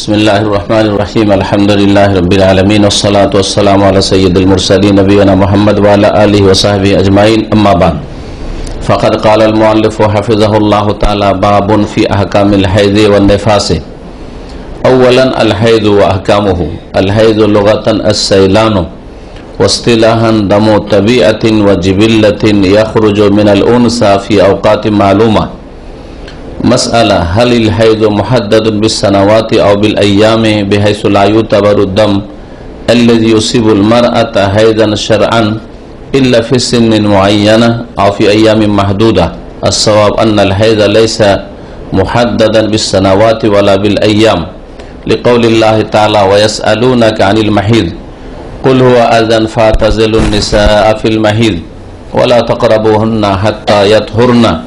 बिस्मिल्लाहिर्रहमानिर्रहीम अल्हम्दुलिल्लाहि रब्बिल आलमीन वस्सलातु वस्सलामु अला सय्यिदिल मुरसलीन नबियना मुहम्मद व अला आलिहि व सहबिहि अजमाइन अम्मा बाद फ़क़द क़ाल अल मुअल्लिफ़ हफ़िज़हुल्लाहु तआला बाबुन फ़ी अहकामिल हैज़ वन निफ़ास अव्वलन अल हैज़ व अहकामुहु अल हैज़ लुग़तन अस-सैलानु व इस्तिलाहन दमु तबीअतिन व जिबिल्लतिन यख़रुजु मिनल उनसा फ़ी अवक़ातिन मालूमा मसअला हलिल हैज़ मुहद्ददुन बिस्सनवाति औ बिल अय्यामि बिहैसु ला युतबरु दम अल्लज़ी युसिबुल मरअता हैज़न शरअन इल्ला फ़ी सिन्निन मुअय्यना औ फ़ी अय्यामिन महदूदा अस्सवाब अन्नल हैज़ लैसा मुहद्ददन बिस्सनवाति वला बिल अय्याम लिक़ौलिल्लाहि तआला व यसअलूनका अनिल महीज़ कुल हुवा अज़न फ़अतज़िलुन निसाअ फ़िल महीज़ वला तक़रबूहुन्ना हत्ता यत्हुरना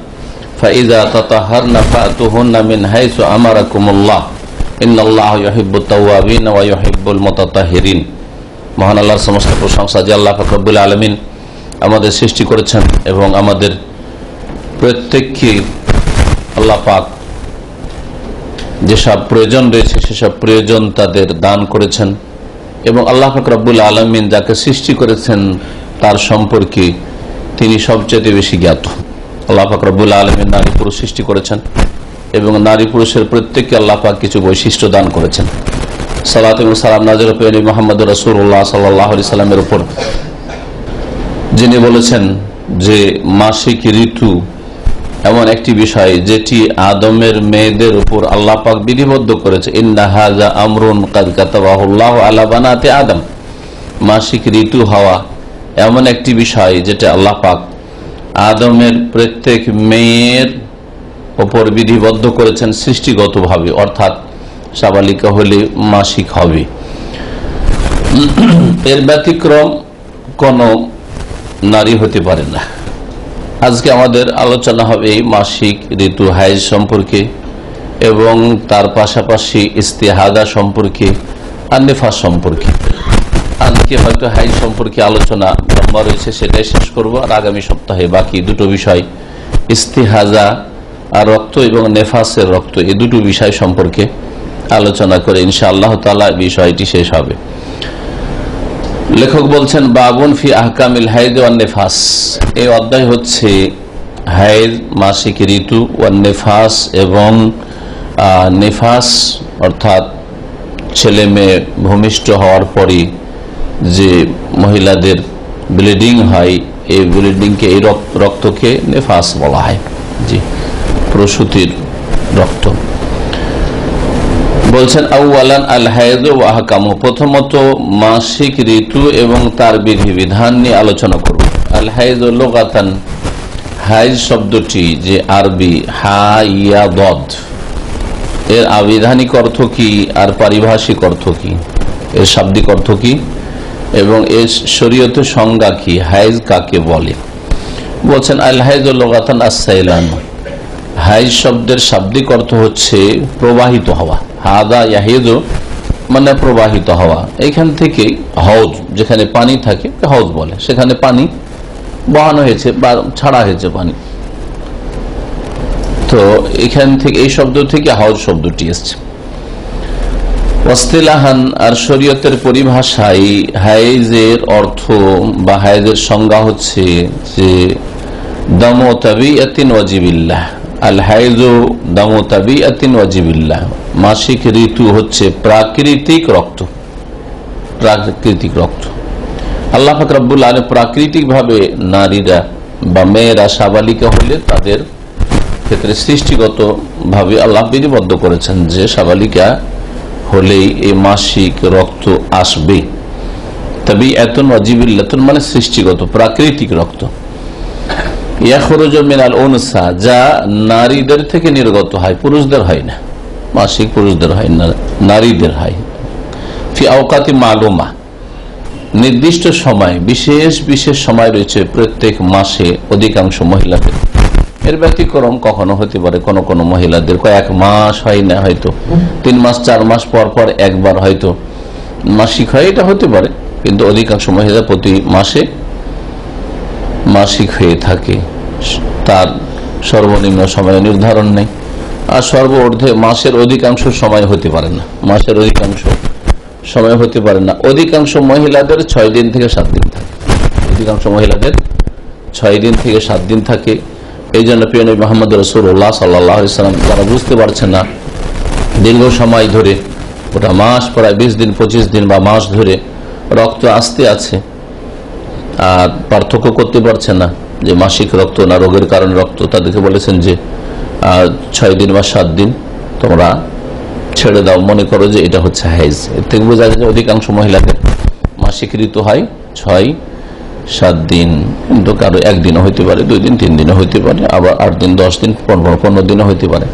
फ़इज़ा ततहरना फ़अतूहुन्ना मिन हैसु अमरकुमुल्लाह इन्नल्लाहा युहिब्बुत तव्वाबीन व युहिब्बुल मुतात्ताहिरीन। মহান আল্লাহর সমস্ত প্রশংসা যে আল্লাহ পাক রব্বুল আলামিন আমাদের সৃষ্টি করেছেন এবং আমাদের প্রত্যেককে আল্লাহ পাক যেসব প্রয়োজন রয়েছে সেসব প্রয়োজন তাদের দান করেছেন এবং আল্লাহ পাক রব্বুল আলামিন যাকে সৃষ্টি করেছেন তার সম্পর্কে তিনি সবচেয়ে বেশি জ্ঞাত। আল্লাহ পাক রব্বুল আলামিন নারী পুরুষ সৃষ্টি করেছেন এবং নারী পুরুষের প্রত্যেককে আল্লাহ পাক কিছু বৈশিষ্ট্য দান করেছেন। সালাত এবং সালাম নাযিল পেয়ে মুহাম্মদ রাসূলুল্লাহ সাল্লাল্লাহু আলাইহি সাল্লামের উপর, যিনি বলেছেন যে মাসিক ঋতু এমন একটি বিষয় যেটি আদমের মেয়েদের উপর আল্লাহ পাক বিধিবদ্ধ করেছে। ইন্না হাযা আমরুন ক্বাদ কাতাবাহুল্লাহু আলা বানাতি আদম। মাসিক ঋতু হওয়া এমন একটি বিষয় যেটা আল্লাহ পাক আদমের প্রত্যেক মেয়ের ওপর বিধিবদ্ধ করেছেন সৃষ্টিগতভাবে, অর্থাৎ সাবালিকা হলে মাসিক হবে। এর ব্যতিক্রম কোন নারী হতে পারে না। আজকে আমাদের আলোচনা হবে মাসিক ঋতু হাইজ সম্পর্কে এবং তার পাশাপাশি ইস্তিহাদা সম্পর্কে আর নিফাস সম্পর্কে। আজকে হয়তো হাইজ সম্পর্কে আলোচনা লম্বা রয়েছে, সেটাই শেষ করব, আর আগামী সপ্তাহে বাকি দুটো বিষয় ইস্তিহাজা আর রক্ত এবং নেফাসের রক্ত, এই দুটো বিষয় সম্পর্কে আলোচনা করে ইনশাআল্লাহ তাআলা বিষয়টি শেষ হবে। লেখক বলছেন বাবুন ফি আহকামিল হাইদ ওয়ান নেফাস। এই অধ্যায় হচ্ছে হাইদ, মাসিক ঋতু, ওয়ান নেফাস এবং নেফাস অর্থাৎ ছেলে মেয়ে ভূমিষ্ঠ হওয়ার পরে যে মহিলাদের ব্লিডিং হয়, এই ব্লিডিংকে, এই রক্তকে নেফাস বলা হয়। জি, প্রসূতির রক্ত। বলছেন আউয়ালান আল হায়দ ওয়া আহকামু, প্রথমত মাসিক ঋতু এবং তার বিধিবিধান নিয়ে আলোচনা করব। আল হায়দ লুগাতান, হাইজ শব্দটি যে আরবি হা ইয়া দদ, এর আবিধানিক অর্থ কি আর পারিভাষিক অর্থ কি, এর শাব্দিক অর্থ কি এবং এর শরীয়তে সংজ্ঞা কি, হাইজ কাকে বলে। বলছেন আল হায়দ লুগাতান আস-সাইলান। হাইজ শব্দের শাব্দিক অর্থ হচ্ছে প্রবাহিত হওয়া। হাদা ইয়াহিদু মানে প্রবাহিত হওয়া। এখান থেকে হাউজ, যেখানে পানি থাকে হাউজ বলে, সেখানে পানি বহানো হয়েছে বা ছাড়া হয়েছে পানি, তো এখান থেকে এই শব্দ থেকে হাউজ শব্দটি এসছে। ওয়াসতিলাহান, আর শরীয়তের পরিভাষায় হাইজের অর্থ বা হাইজের সংজ্ঞা হচ্ছে যে দামু তাবিয়াতিন ওয়াজিবিল্লাহ। আল হাইজু দামু তাবিয়াতিন ওয়াজিবিল্লাহ, মাসিক ঋতু হচ্ছে প্রাকৃতিক রক্ত। প্রাকৃতিক রক্ত আল্লাহ পাক রব্বুল আলামিন প্রাকৃতিক ভাবে নারীরা বা মেয়েরা সাবালিকা হলে তাদের ক্ষেত্রে সৃষ্টিগত ভাবে আল্লাহ বিধিবদ্ধ করেছেন যে সাবালিকা হলেই এই মাসিক রক্ত আসবে। তাবিয়াতুন ওয়াজিবিল্লাতুন মানে সৃষ্টিগত প্রাকৃতিক রক্ত। ইয়াখরুজু মিনাল উনসা, যা নারীদের থেকে নির্গত হয়, পুরুষদের হয় না। মাসিক পুরুষদের হয় না, নারীদের হয়। ফি আওকাতি মালুমা, নির্দিষ্ট সময়, বিশেষ বিশেষ সময় রয়েছে প্রত্যেক মাসে অধিকাংশ মহিলাদের। এর ব্যতিক্রম কখনো হতে পারে কোন কোন মহিলাদের কয়েক মাস হয় না, হয়তো 3 মাস 4 মাস পর পর একবার হয়তো মাসিক হয়, এটা হতে পারে, কিন্তু অধিকাংশ মহিলা প্রতি মাসে মাসিক হয়ে থাকে। তার সর্বনিম্ন সময় নির্ধারণ নেই, আর সর্বঊর্ধ্বে মাসের অধিকাংশ সময় হতে পারে না, মাসের অধিকাংশ সময় হতে পারে না। অধিকাংশ মহিলাদের 6 দিন থেকে 7 দিন থাকে, অধিকাংশ মহিলাদের 6 দিন থেকে 7 দিন থাকে। এই জন্য প্রিয় নবী মুহাম্মদ রাসূলুল্লাহ সাল্লাল্লাহু আলাইহি ওয়াসাল্লাম যারা বুঝতে পারছে না দীর্ঘ সময় ধরে, ওটা মাস প্রায় 20 দিন 25 দিন বা মাস ধরে রক্ত আসতে আছে আর পার্থক্য করতে পারছে না যে মাসিক রক্ত না রোগের কারণে রক্ত, তাদেরকে বলেছেন যে 6 দিন বা 7 দিন তোমরা ছেড়ে দাও, মনে করো যে এটা হচ্ছে হাইজ। এর থেকে বোঝা যায় যে অধিকাংশ মহিলাদের মাসিক ঋতু হয় 6-7 দিন, কিন্তু কারো 1 দিনও হইতে পারে, 2 দিন 3 দিনও হইতে পারে, আবার 8 দিন 10 দিন 15 দিনও হইতে পারে।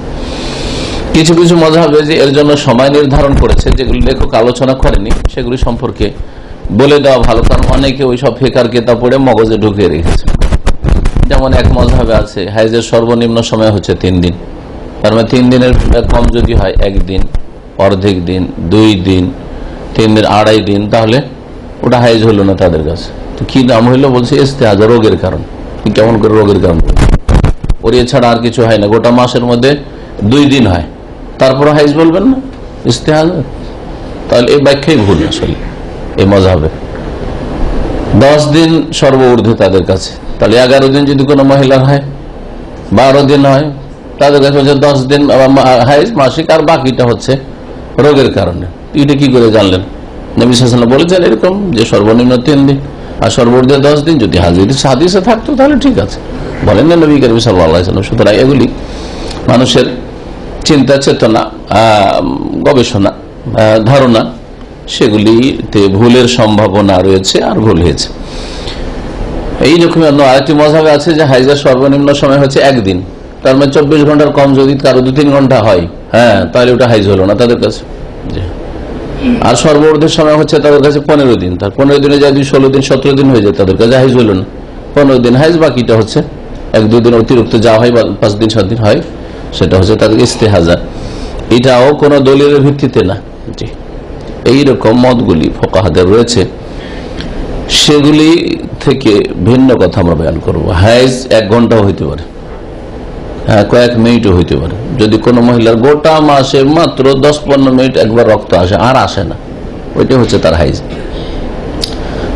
কিছু কিছু মাযহাবে যে এর জন্য সময় নির্ধারণ করেছে, যেগুলি লেখক আলোচনা করেনি, সেগুলি সম্পর্কে বলে দেওয়া ভালো, কারণ অনেকে ওই সব ফিকার কিতাব পড়ে মগজে ঢুকিয়ে রেখেছে। যেমন এক মাযহাবে আছে হাইজের সর্বনিম্ন সময় হচ্ছে 3 দিন, তার মানে 3 দিনের কম যদি হয় 1 দিন, অর্ধেক দিন, 2 দিন, 3 দিন, 2.5 দিন, তাহলে ওটা হাইজ হলো না তাদের কাছে। তো কি নাম হইলো? বলছে ইস্তেহাজা, রোগের কারণ। কেমন করে রোগের কারণ? ওর এছাড়া আর কিছু হয় না, গোটা মাসের মধ্যে 2 দিন হয়, তারপর হাইজ বলবেন না, ইস্তেহাজা? তাহলে এই ব্যাখ্যাই ভুল আসলে এই মাযহাবে। 10 দিন সর্বঊর্ধ্বে তাদের কাছে, তাহলে 11 দিন যদি কোনো মহিলার হয়, 12 দিন হয়, তাদের কাছে হচ্ছে 10 দিন হাইজ মাসিক, আর বাকিটা হচ্ছে রোগের কারণে। এটা কি করে জানলেন? নবী সাল্লাল্লাহু আলাইহি ওয়াসাল্লাম বলেছেন এরকম যে সর্বনিম্ন 3 দিন আর সর্বঊর্ধ্বে 10 দিন। যদি হাদিসে থাকতো তাহলে ঠিক আছে, বলেন না নবী করিম সাল্লাল্লাহু আলাইহি ওয়াসাল্লাম। সুতরাং এগুলি মানুষের চিন্তা চেতনা, গবেষণা, ধারণা, সেগুলিতে ভুলের সম্ভাবনা রয়েছে আর ভুল হয়েছে। এইরকম আরেকটি মাযহাবে আছে যে হাইজের সর্বনিম্ন সময় হচ্ছে 1 দিন, তার মানে 24 ঘন্টার কম যদি কারো 2-3 ঘন্টা হয়, তাহলে ওটা হাইজ হলো না তাদের কাছে। আর সর্বঊর্ধ্বের সময় হচ্ছে তাদের কাছে 15 দিন, তার 15 দিনে যদি 16 দিন 17 দিন হয়ে যায় তাদের কাছে হাইজ হলো না, 15 দিন হাইজ, বাকিটা হচ্ছে 1-2 দিন অতিরিক্ত যা হয় বা 5 দিন 7 দিন হয়, সেটা হচ্ছে তাদের ইস্তেহাজা। এটাও কোনো দলিলের ভিত্তিতে না। জি, এইরকম মতগুলি ফুকাহাদের রয়েছে, সেগুলি থেকে ভিন্ন কথা আমরা বয়ান করব। হাইজ 1 ঘন্টাও হইতে পারে, কয়েক মিনিটও হইতে পারে। যদি কোনো মহিলার গোটা মাসে মাত্র 10-15 মিনিট একবার রক্ত আসে আর আসে না, ওইটাই হচ্ছে তার হাইজ।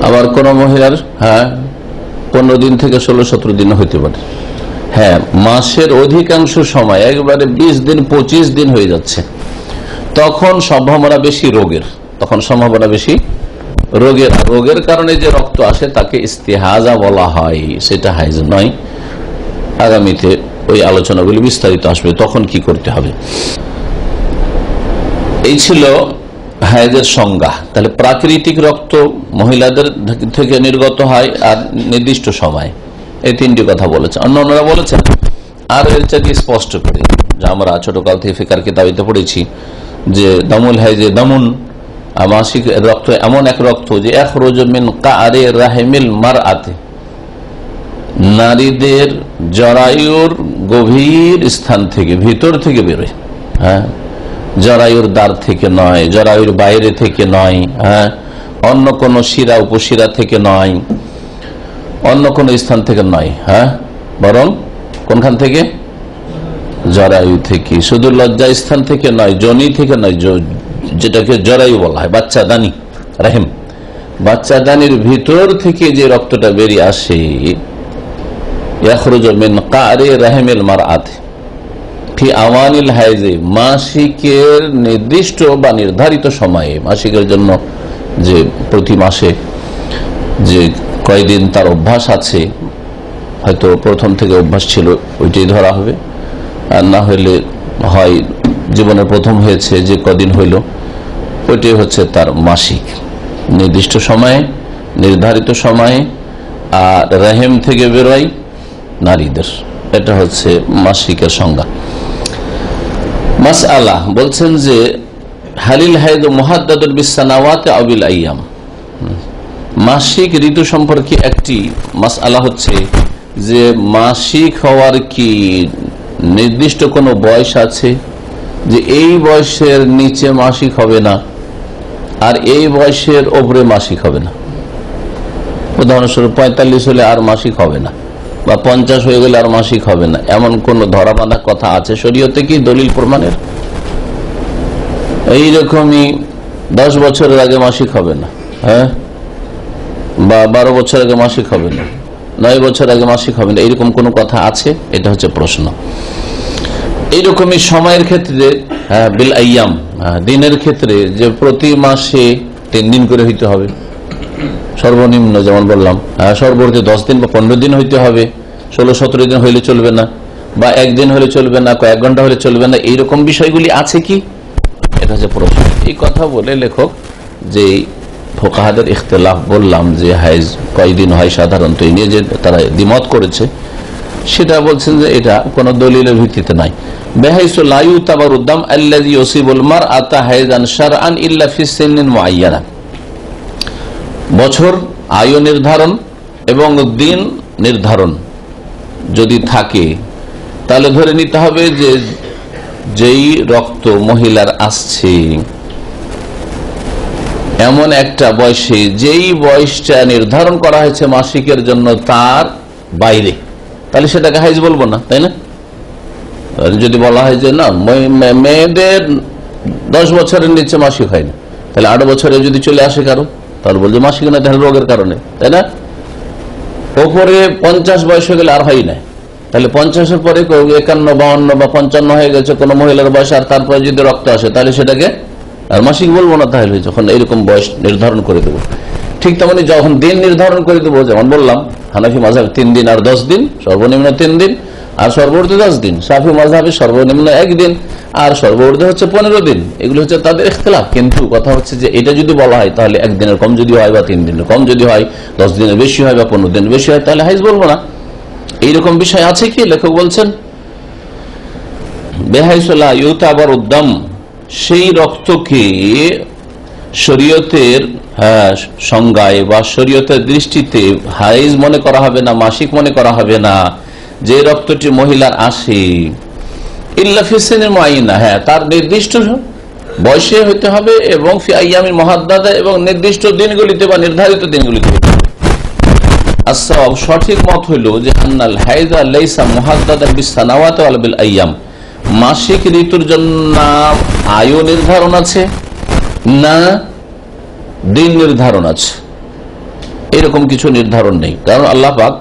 আবার কোনো মহিলার 15 দিন থেকে 16-17 দিন হইতে পারে। মাসের অধিকাংশ সময় একবারে 20 দিন 25 দিন হয়ে যাচ্ছে, তখন সম্ভাবনা বেশি রোগের, রোগের কারণে যে রক্ত আসে তাকে ইস্তেহাজা বলা হয়, সেটা হাইজ নয়। আগামীতে ওই আলোচনাগুলি বিস্তারিত আসবে, তখন কি করতে হবে। এই ছিল হাইজের সংজ্ঞা। তাহলে প্রাকৃতিক রক্ত মহিলাদের থেকে নির্গত হয় আর নির্দিষ্ট সময়, এই 3টি কথা বলেছে। অন্যরা বলেছেন আর এর চাইতে স্পষ্ট করে, যা আমরা ছোটকাল থেকে ফিকার কিতাবিতে পড়েছি, যে দামুল হাইজে দামুন, মাসিক রক্ত এমন এক রক্ত যে ইয়াখরুজু মিন কারি রাহিমিল মারআতি, নারীদের জরায়ুর গভীর স্থান থেকে, ভিতর থেকে বেরোয়। জরায়ুর দ্বার থেকে নয়, জরায়ুর বাইরে থেকে নয়, অন্য কোন শিরা উপশিরা থেকে নয়, অন্য কোন স্থান থেকে নয়, বরং কোনখান থেকে? জরায়ু থেকে। শুধু লজ্জা স্থান থেকে নয়, যোনি থেকে নয়, যেটাকে জরায়ু বলা হয়, বাচ্চাদানি, রাহিম, বাচ্চাদানির ভিতর থেকে যে রক্তটা বেরিয়ে আসে, ইয়াখরুজু মিন কারি রাহিমিল মারআতি ফি আওয়ানিল হাইজে, মাসিকের নির্দিষ্ট বা নির্ধারিত সময়ে, মাসিকের জন্য যে প্রতি মাসে যে কয়দিন তার অভ্যাস আছে, হয়তো প্রথম থেকে অভ্যাস ছিল ওইটাই ধরা হবে, আর না হইলে হয় জীবনের প্রথম হয়েছে যে কদিন হইল, ওইটাই হচ্ছে তার মাসিক, নির্দিষ্ট সময়ে, নির্ধারিত সময়ে, আর রাহিম থেকে বেরোয় নারীদের, এটা হচ্ছে মাসিকের সংজ্ঞা। মাসআলা বলছেন যে হালিল হাইদ মুহাদ্দাদুন বিসসানাওয়াতি আও বিল আইয়াম, মাসিক ঋতু সম্পর্কে একটি মাসআলা হচ্ছে যে মাসিক হওয়ার কি নির্দিষ্ট কোনো বয়স আছে, যে এই বয়সের নিচে মাসিক হবে না আর এই বয়সের ওপরে মাসিক হবে না। উদাহরণস্বরূপ 45 হলে আর মাসিক হবে না, বা 50 হয়ে গেলে আর মাসিক হবে না, এমন কোন ধরা বাঁধা কথা আছে শরীয়তে কি দলিল প্রমাণের? এইরকমই 10 বছরের আগে মাসিক হবে না, হ্যাঁ, বা 12 বছর আগে মাসিক হবে না, 9 বছর আগে মাসিক হবে না, এরকম কোন কথা আছে? এটা হচ্ছে প্রশ্ন। এইরকমই সময়ের ক্ষেত্রে বিল আইয়াম, দিনের ক্ষেত্রে যে প্রতি মাসে 3 দিন করে হইতে হবে সর্বনিম্ন, যেমন বললাম সর্ববর্তী 10 দিন বা 15 দিন হইতে হবে, 16-17 দিন হইলে চলবে না, বা একদিন হলে চলবে না, কয়েক ঘন্টা হলে চলবে না, এইরকম বিষয়গুলি আছে কি? এটা হচ্ছে প্রশ্ন। এই কথা বলে লেখক যে ফোকাহাদের ইখতিলাফ বললাম যে হাইজ কয়দিন হয় সাধারণত, এই নিয়ে যে তারা দ্বিমত করেছে, সেটা বলছেন যে এটা কোন দলিলের ভিত্তিতে নাই। বেহাইসু লা ইউতাবারু দাম আল্লাযী ইউসিবুল মারআতা হাইজান শারআন ইল্লা ফি সিন্নিন মুআয়্যানা। বছর, আয়ু নির্ধারণ এবং দিন নির্ধারণ যদি থাকে, তাহলে ধরে নিতে হবে যে যেই রক্ত মহিলার আসছে এমন একটা বয়সে, যেই বয়সটা নির্ধারণ করা হয়েছে মাসিকের জন্য তার বাইরে, তাহলে সেটাকে হাইজ বলবো না, তাই না? যদি বলা হয় যে না, মেয়েদের 10 বছরের নিচে মাসিক হয় না, তাহলে 8 বছরে যদি চলে আসে কারো, তাহলে বলছে মাসিক না, তাহলে রোগের কারণে, তাই না? ওপরে 50 বয়স হয়ে গেলে আর হয় না, তাহলে 50-এর পরে 51, 52 বা 55 হয়ে গেছে কোন মহিলার বয়স, আর তারপরে যদি রক্ত আসে, তাহলে সেটাকে আর মাসিক বলবো না, তাহলে যখন এরকম বয়স নির্ধারণ করে দেবো। ঠিক তেমনি যখন দিন নির্ধারণ করে দেবো, যেমন বললাম হানাফি মাযহাব 3 দিন আর 10 দিন, সর্বনিম্ন 3 দিন আর সর্বর্ধি 10 দিন, শাফি মাযহাবে সর্বনিম্ন 1 দিন আর সর্বর্ধি হচ্ছে 15 দিন। এগুলো হচ্ছে তাদের ইখতিলাফ। কিন্তু কথা হচ্ছে যে এটা যদি বলা হয়, তাহলে 1 দিনের কম যদি হয় বা 3 দিনের কম যদি হয়, 10 দিনের বেশি হয় বা 15 দিনের বেশি হয়, তাহলে হাইজ বলবো না। এইরকম বিষয় আছে কি? লেখক বলছেন বেহাইসু লা ইউতাবারু দাম, সেই রক্তকে শরীয়তের সংজ্ঞায় বা শরীয়তের দৃষ্টিতে হাইজ মনে করা হবে না, মাসিক মনে করা হবে না, যে রক্তটি মহিলার আসে ইল্লা ফি সিনিন মুআয়্যানা, হ্যাঁ, তার নির্দিষ্ট বয়সে হইতে হবে এবং ফি আইয়ামিন মুহাদ্দাদা, এবং নির্দিষ্ট দিনগুলিতে বা নির্ধারিত দিনগুলিতে। আসসাওয়াব, সঠিক মত হইল যে আন্নাল হাইজা লাইসা মুহাদ্দাদান বিস সানাওয়াতি ওয়ালা বিল আইয়াম, মাসিক ঋতুর জন্য আয়ু নির্ধারণ আছে না দিন নির্ধারণ আছে, এরকম কিছু নির্ধারণ নেই। কারণ আল্লাহ পাক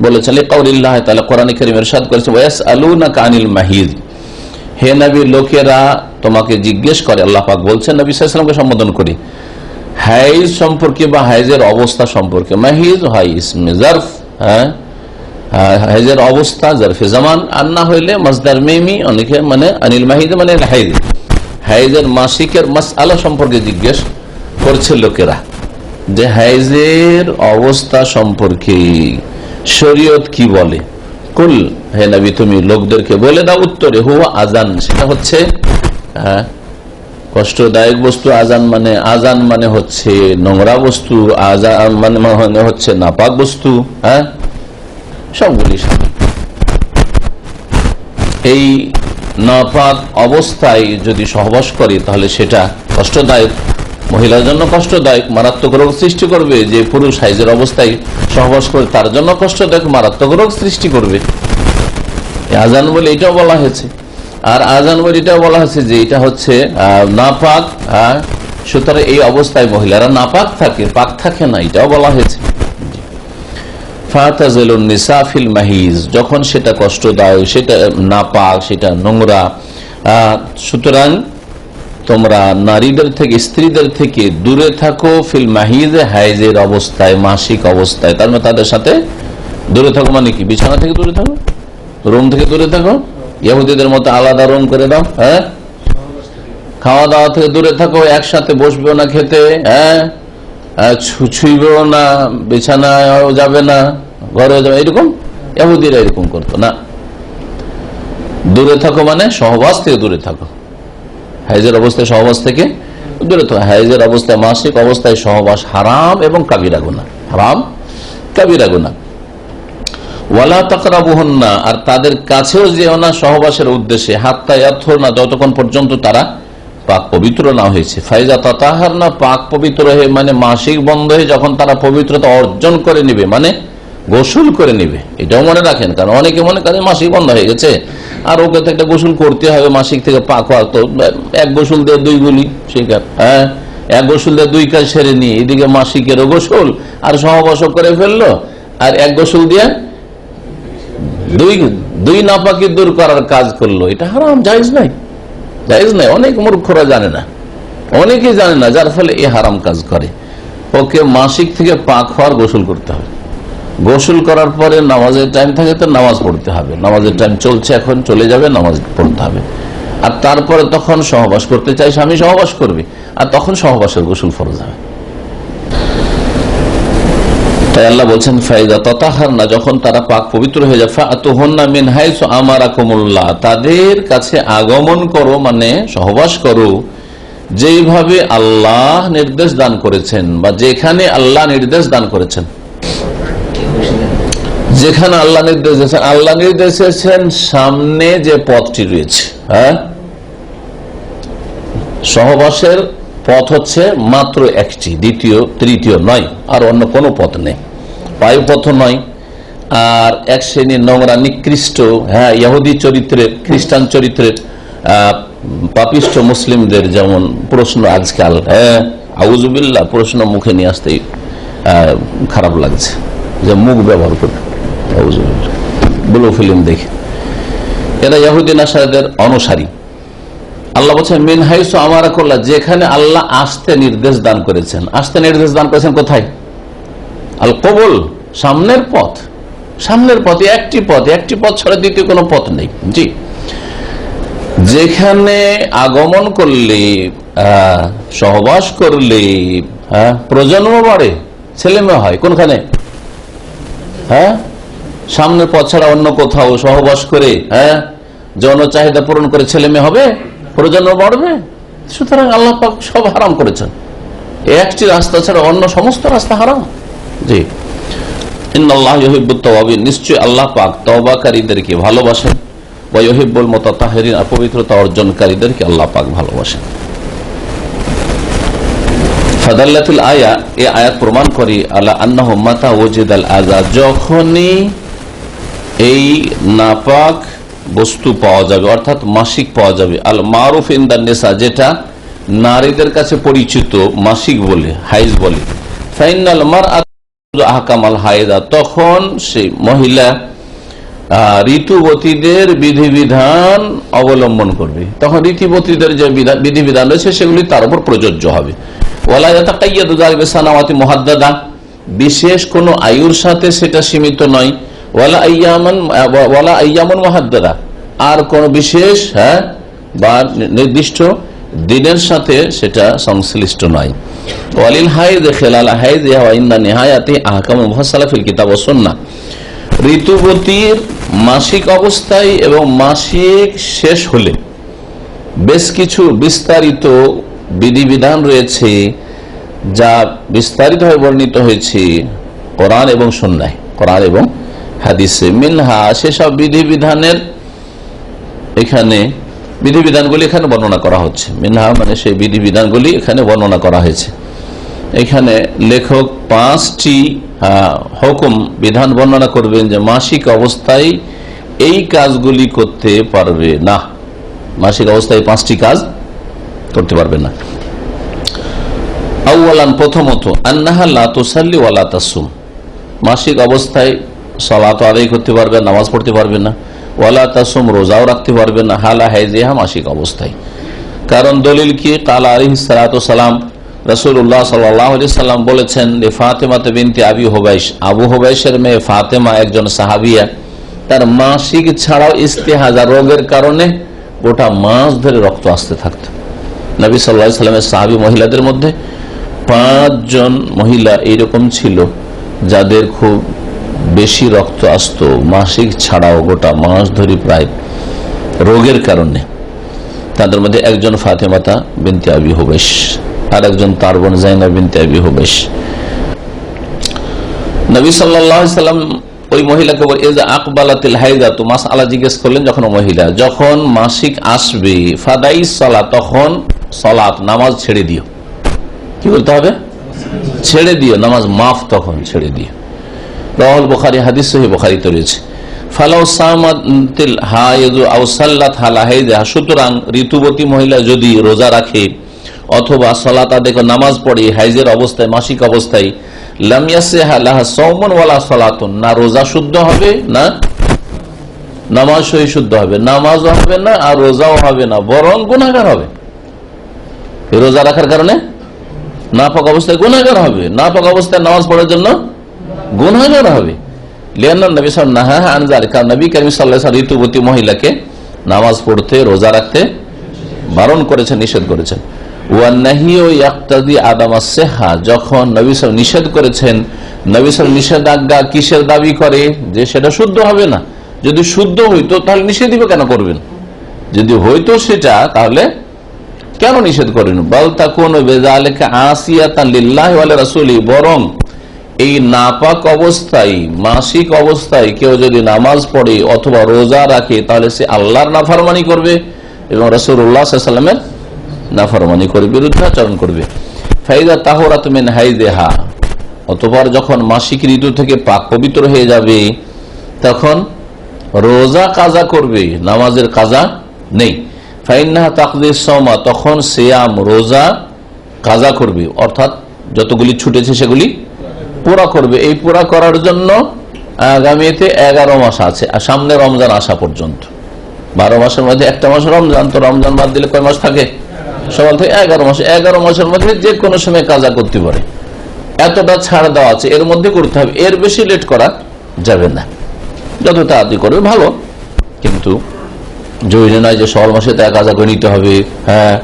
বলেছেন লিকাউলিল্লাহি তাআলা, কোরআনে কারীমে ইরশাদ করেছেন ওয়াসআলুনাকা আনিল মাহিদ, হে নবী লোকেরা তোমাকে জিজ্ঞেস করে, আল্লাহ পাক বলছেন নবী সাল্লাল্লাহু আলাইহি ওয়াসাল্লামকে সম্বোধন করে, হাইজ সম্পর্কে বা হাইজের অবস্থা সম্পর্কে। মাহিজ হয় ইসমে জারফ, হ্যাঁ, হাইজের অবস্থা জারফে জামান, আর না হইলে মাসদার মিমি, অনেকে মানে আনিল মাহিদ মানে হাইজ, হাইজের মাসিকের মাসআলা সম্পর্কে জিজ্ঞেস করছে লোকেরা, যে হাইজের অবস্থা সম্পর্কে শরীয়ত কি বলে। কুল, হে নবী তুমি লোকদেরকে বলে দাও উত্তরে, হুয়া আজান, সেটা হচ্ছে কষ্টদায়ক বস্তু। আজান মানে হচ্ছে নোংরা বস্তু, আজান মানে হচ্ছে নাপাক বস্তু, হ্যাঁ, সবগুলি এই নাপাক অবস্থায় যদি সহবাস করে তাহলে সেটা কষ্টদায়ক, মহিলার জন্য কষ্টদায়ক, মারাত্মক রোগ সৃষ্টি করবে। যে পুরুষ হাইজের অবস্থায় সহবাস করে তার জন্য কষ্টদায়ক, মারাত্মক রোগ সৃষ্টি করবে। আজান বলে এটাও বলা হয়েছে, আর আজান বলে এটাও বলা হয়েছে যে এটা হচ্ছে নাপাক, সুতরাং এই অবস্থায় মহিলারা নাপাক থাকে, পাক থাকে না, এটাও বলা হয়েছে। ফাতাজিলুন নিসা ফিল মাহিজ, যখন সেটা কষ্টদায়ক, সেটা নাপাক, সেটা নোংরা, সুতরাং তোমরা নারীদের থেকে, স্ত্রীদের থেকে দূরে থাকো। ফিল মাহিজে, হাইজের অবস্থায়, মাসিক অবস্থায়, তার মানে তাদের সাথে দূরে থাকো মানে কি? বিছানা থেকে দূরে থাকো, রুম থেকে দূরে থাকো, ইহুদিদের মতো আলাদা রুম করে দাও, হ্যাঁ, খাওয়া দাওয়া থেকে দূরে থাকো, একসাথে বসবেও না খেতে, হ্যাঁ, ছুঁইবেও না, বিছানায় যাবে না, ঘরে যাবে, এরকম ইহুদিরা এরকম করতো না। দূরে থাকো মানে সহবাস থেকে দূরে থাকো, হাইজের অবস্থায় সহবাস থেকে দূরে থাকো। হাইজের অবস্থায়, মাসিক অবস্থায় সহবাস হারাম এবং কাবিরা গুনাহ, হারাম কাবিরা গুনাহ। ওয়ালা তাকরাবুহুন্না, আর তাদের কাছেও যেও না সহবাসের উদ্দেশ্যে, হাত্তা ইয়াতহুরনা, যতক্ষণ পর্যন্ত তারা পাক পবিত্র না হয়েছে। ফাইজা তাতাহারনা, পাক পবিত্র হয়ে মানে মাসিক বন্ধ হয়ে যখন তারা পবিত্রতা অর্জন করে নেবে, মানে গোসল করে নিবে, এটাও মনে রাখেন। কারণ অনেকে মনে করেন মাসিক বন্ধ হয়ে গেছে আর ওকে তো একটা গোসল করতে হবে, মাসিক থেকে পাক হওয়া, তো এক গোসল দিয়ে দুই গুলি শিকার। হ্যাঁ, এক গোসল দিয়ে দুই কাজ সেরে নিয়ে এদিকে মাসিকেরও গোসল আর সহবাস করে ফেললো, আর এক গোসল দিয়ে দুই নাপাকি দূর করার কাজ করলো। এটা হারাম, জায়েজ নাই, জায়েজ নাই। অনেক মূর্খরা জানে না, অনেকেই জানে না, যার ফলে এই হারাম কাজ করে। ওকে মাসিক থেকে পাক হওয়ার গোসল করতে হবে, গোসল করার পরে নামাজের টাইম থাকে তো নামাজ পড়তে হবে, নামাজের টাইম চলছে এখন, চলে যাবে, নামাজ পড়তে হবে। আর তারপরে তখন সহবাস করতে চাই, স্বামী সহবাস করবে, আর তখন সহবাসের গোসল ফরজ হবে। তাই আল্লাহ বলছেন ফাইদা তাতাহারনা, যখন তারা পাক পবিত্র হয়ে যায়, ফাতুহুন্না মিন হাইসু আমারাকুমুল্লাহ, তাদের কাছে আগমন করো, মানে সহবাস করো যেইভাবে আল্লাহ নির্দেশ দান করেছেন, বা যেখানে আল্লাহ নির্দেশ দান করেছেন। যেখানে আল্লাহ নির্দেশ দিয়েছেন, আল্লাহ নির্দেশ দিয়েছেন সামনে যে পথটি রয়েছে। হ্যাঁ, সহবাসের পথ হচ্ছে মাত্র একটি, দ্বিতীয় তৃতীয় নয়, আর অন্য কোনো পথ নেই, বায়ুপথ নয়। আর এক শ্রেণীর নোংরা নিকৃষ্ট, হ্যাঁ, ইহুদি চরিত্রের, খ্রিস্টান চরিত্রের পাপিষ্ঠ মুসলিমদের যেমন প্রশ্ন আজকাল, হ্যাঁ আউযুবিল্লাহ, প্রশ্ন মুখে নিয়ে আসতেই খারাপ লাগছে যে মুখ ব্যবহার করবে, আউযুবিল্লাহ, ব্লু ফিল্ম দেখে। এরা ইহুদি নাসারাদের অনুসারী। আল্লাহ বলছেন মিন হাইসু আমারাকুল্লাহ, যেখানে আল্লাহ আসতে নির্দেশ দান করেছেন। আসতে নির্দেশ দান করেছেন কোথায়? আল কবুল, সামনের পথ, সামনের পথে একটি পথ, একটি পথ ছাড়া দ্বিতীয় কোনো পথ নেই। জি, যেখানে আগমন করলে, সহবাস করলে প্রজন্ম বাড়ে, ছেলে মেয়ে হয়, কোনখানে? হ্যাঁ, সামনের পথ ছাড়া অন্য কোথাও সহবাস করে, হ্যাঁ, যৌন চাহিদা পূরণ করে ছেলে মেয়ে হবে, প্রজন্ম বাড়বে। সুতরাং আল্লাহ পাক সব হারাম করেছেন, একটি রাস্তা ছাড়া অন্য সমস্ত রাস্তা হারাম। জি, ইন্নাল্লাহ ইউহিব্বুত তাওয়াবিন, নিশ্চয়ই আল্লাহ পাক তওবাকারীদেরকে ভালোবাসেন, ওয়া ইউহিব্বুল মুতাতাহহিরিন, পবিত্রতা অর্জনকারীদেরকে আল্লাহ পাক ভালোবাসেন। ফাদাল্লাতুল আয়া, এই আয়াত প্রমাণ করে আলা আন্নাহু মাতা ওয়াজিদাল আযা, যখনই এই নাপাক বস্তু পাওয়া যাবে, অর্থাৎ মাসিক পাওয়া যাবে, আল মারুফ ইনদান নিসা, যেটা নারীদের কাছে পরিচিত মাসিক বলে, হাইজ বলে, ফাইনাল মারআত আহকামাল হায়দা, তখন সেই মহিলা ঋতুবতীদের বিধিবিধান অবলম্বন করবে। তখন ঋতুবতীদের যে বিধিবিধান রয়েছে সেগুলি তার উপর প্রযোজ্য হবে। ওয়ালা ইয়াতাকাইয়াদু যালিকা বিসানাওয়াতি মুহাদ্দাদা, বিশেষ কোন আয়ুর সাথে সেটা সীমিত নয়। ওয়ালা আইয়ামুন মুহাদ্দাদা, আর কোন বিশেষ, হ্যাঁ, বা নির্দিষ্ট দিনের সাথে সেটা সংশ্লিষ্ট নয়। ওয়ালিল হাইদ খিলাল হাইদ ওয়া ইন্না নিহায়াতি আহকামু মুফাসসালা ফিল কিতাব ওয়াস সুন্নাহ, ঋতুবতীর মাসিক অবস্থায় এবং মাসিক শেষ হলে বেশ কিছু বিস্তারিত বিধিবিধান রয়েছে, যা বিস্তারিতভাবে বর্ণিত হয়েছে কোরআন এবং সুন্নাহ, কোরআন এবং হাদিসে। মিনহা, সেসব বিধিবিধানের, এখানে বিধিবিধানগুলি এখানে বর্ণনা করা হচ্ছে। মিনহা মানে সেই বিধিবিধানগুলি এখানে বর্ণনা করা হয়েছে। এখানে লেখক 5টি হুকুম, বিধান বর্ণনা করবেন যে মাসিক অবস্থায় এই কাজগুলি করতে পারবে না, মাসিক অবস্থায় 5টি কাজ করতে পারবে না। আউয়ালান, প্রথমত, আন্নাহা লা তুসাল্লি ওয়া লা তাসুম, মাসিক অবস্থায় সালাত আদায় করতে পারবে, নামাজ পড়তে পারবে না। ওয়ালা তাসুম, রোজাও রাখতে পারবে না, হালা হাইজিহা, মাসিক অবস্থায়। কারণ দলিল কি? কাল আলাইহিস সালাতু সালাম, রাসূলুল্লাহ সাল্লাল্লাহু আলাইহি সাল্লাম বলেছেন, ফাতেমা বিনতে আবি হুবাইশ, আবু হুবাইশের মেয়ে ফাতেমা একজন সাহাবিয়া, তার মাসিক ছাড়াও ইস্তেহাজা রোগের কারণে গোটা মাস ধরে রক্ত আসতে থাকতো। নবী সাল্লাল্লাহু আলাইহি সাল্লামের সাহাবী মহিলাদের মধ্যে 5 জন মহিলা এইরকম ছিল যাদের খুব বেশি রক্ত আসতো মাসিক ছাড়াও গোটা মাস ধরে, প্রায় রোগের কারণে। তাদের মধ্যে একজন ফাতেমাতা বিনতে আবি হুবাইশ, আর একজন তার বোন জাইনাব বিনতে আবি হুবাইশ। নবী সাল্লাল্লাহু আলাইহি সাল্লাম ওই মহিলাকে বলে, ইজা আকবালাতিল হাইদাতু, মাসআলা জিজ্ঞেস করলেন, যখন মহিলা যখন মাসিক আসবে, ফাদাই সালাত, তখন সালাত, নামাজ ছেড়ে দিও। কি বলতে হবে? ছেড়ে দিও, নামাজ মাফ, তখন ছেড়ে দিও। রাওয়াহুল বুখারী, হাদিস সহিহ বুখারীতে রয়েছে। ফালাউ সামাতিল হায়েযু আও সাল্লাত আলা হাইযা, সুতরাং ঋতুবতী মহিলা যদি রোজা রাখে অথবা সালাত আদায় করে নামাজ পড়ে হাইজের অবস্থায়, মাসিক অবস্থায়, লাম ইয়াসিহা লাহা সাওমুন ওয়ালা সালাতুন, না রোজা শুদ্ধ হবে না নামাজ সহি শুদ্ধ হবে, নামাজও হবে না আর রোজাও হবে না, বরং গুনাহগার হবে। রোজা রাখার কারণে নাপাক অবস্থায় গুনাহগার হবে, নাপাক অবস্থায় নামাজ পড়ার জন্য গুনাহগার হবে। লিআন্না নবী সাল্লাল্লাহু আলাইহি ওয়াসাল্লাম নাহা আন যালিকা, নবী কারীম সাল্লাল্লাহু আলাইহি ওয়াসাল্লাম ঋতুবতী মহিলাকে নামাজ পড়তে, রোজা রাখতে বারণ করেছেন, নিষেধ করেছেন। ওয়ান নাহিয়ু ইয়াকতাদি আদাম আস-সিহহা, যখন নবী সাল্লাল্লাহু নিষেধ করেছেন, নবী সাল্লাল্লাহু নিষেধাজ্ঞা কিসের দাবি করে? যে সেটা শুদ্ধ হবে না। যদি শুদ্ধ হইতো তাহলে নিষেধই কেন করবেন? যদি হইতো সেটা, তাহলে কেন নিষেধ করেন? বাল তাকুনু বিযালিকা আসিয়াতান লিল্লাহি ওয়া লিরাসূলি, বরং এই নাপাক অবস্থায়, মাসিক অবস্থায় কেউ যদি নামাজ পড়ে অথবা রোজা রাখে, তাহলে সে আল্লাহর নাফরমানি করবে এবং রাসূলুল্লাহ সাল্লাল্লাহু আলাইহি ওয়াসাল্লামের নাফরমানি করবে, বিরুদ্ধাচরণ করবে। ফাইদা তাহুরাত মিন হাইযিহা, অতঃপর যখন মাসিক ঋতু থেকে পাক পবিত্র হয়ে যাবে, তখন রোজা কাজা করবে, নামাজের কাজা নেই। ফাইন্নাহা তাকদিস সাওমা, তখন সিয়াম, রোজা কাজা করবে, অর্থাৎ যতগুলি ছুটেছে সেগুলি পুরা করবে। এই পুরা করার জন্য আগামীতে 11 মাস আছে, আর সামনে রমজান আসা পর্যন্ত 12 মাসের মধ্যে একটা মাস রমজান, তো রমজান বাদ দিলে কয় মাস থাকে? সকাল থেকে 11 মাস। 11 মাসের মধ্যে যে কোনো সময় কাজা করতে পারে, এতটা ছাড় দেওয়া আছে, এর মধ্যে করতে হবে, এর বেশি লেট করা যাবে না। যত তাড়াতাড়ি করবে ভালো, কিন্তু জরুরি নয় যে সওয়াল মাসে তা কাজা করে নিতে হবে, হ্যাঁ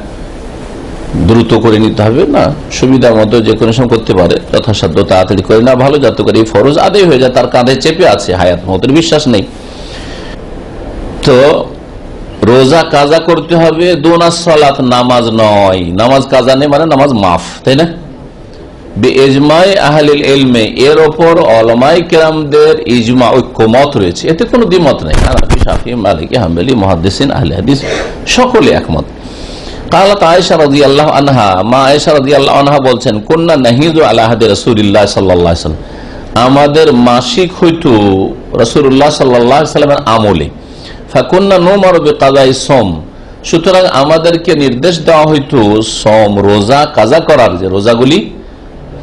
দ্রুত করে নিতে হবে না, সুবিধা মতো যে কোনো সময় করতে পারে, যথাসাধ্য তাড়াতাড়ি করে না ভালো, যাতে করে এই ফরজ আদায় হয়ে যায়। তার কাঁধে চেপে আছে হায়াত মতের বিশ্বাস নেই। তো রোজা কাজা করতে হবে, দুনা সালাত, নামাজ নয়। নামাজ কাজা নেই মানে নামাজ মাফ, তাই না? বিইজমাই আহলিল ইলমে, এর ওপর উলামায়ে কেরামদের ইজমা, ঐক্যমত রয়েছে, এতে কোনো দ্বিমত নেই। হানাফি, শাফিঈ, মালিকি, হাম্বলি, মুহাদ্দিসিন, আহলে হাদিস সকলে একমত। কালাত আয়েশা রাদিয়াল্লাহু আনহা, মা আয়েশা রাদিয়াল্লাহু আনহা বলছেন, কুননা নাহিযু আলা আহদি রাসূলিল্লাহ সাল্লাল্লাহু আলাইহি ওয়াসাল্লাম, আমাদের মাসিক হইতো রাসূলুল্লাহ সাল্লাল্লাহু আলাইহি ওয়াসাল্লামের আমলে। ফাকুননা নুমারু বিকাযাই সাওম, সুতরাং আমাদেরকে নির্দেশ দেওয়া হইতো সওম, রোজা কাজা করার, যে রোজাগুলি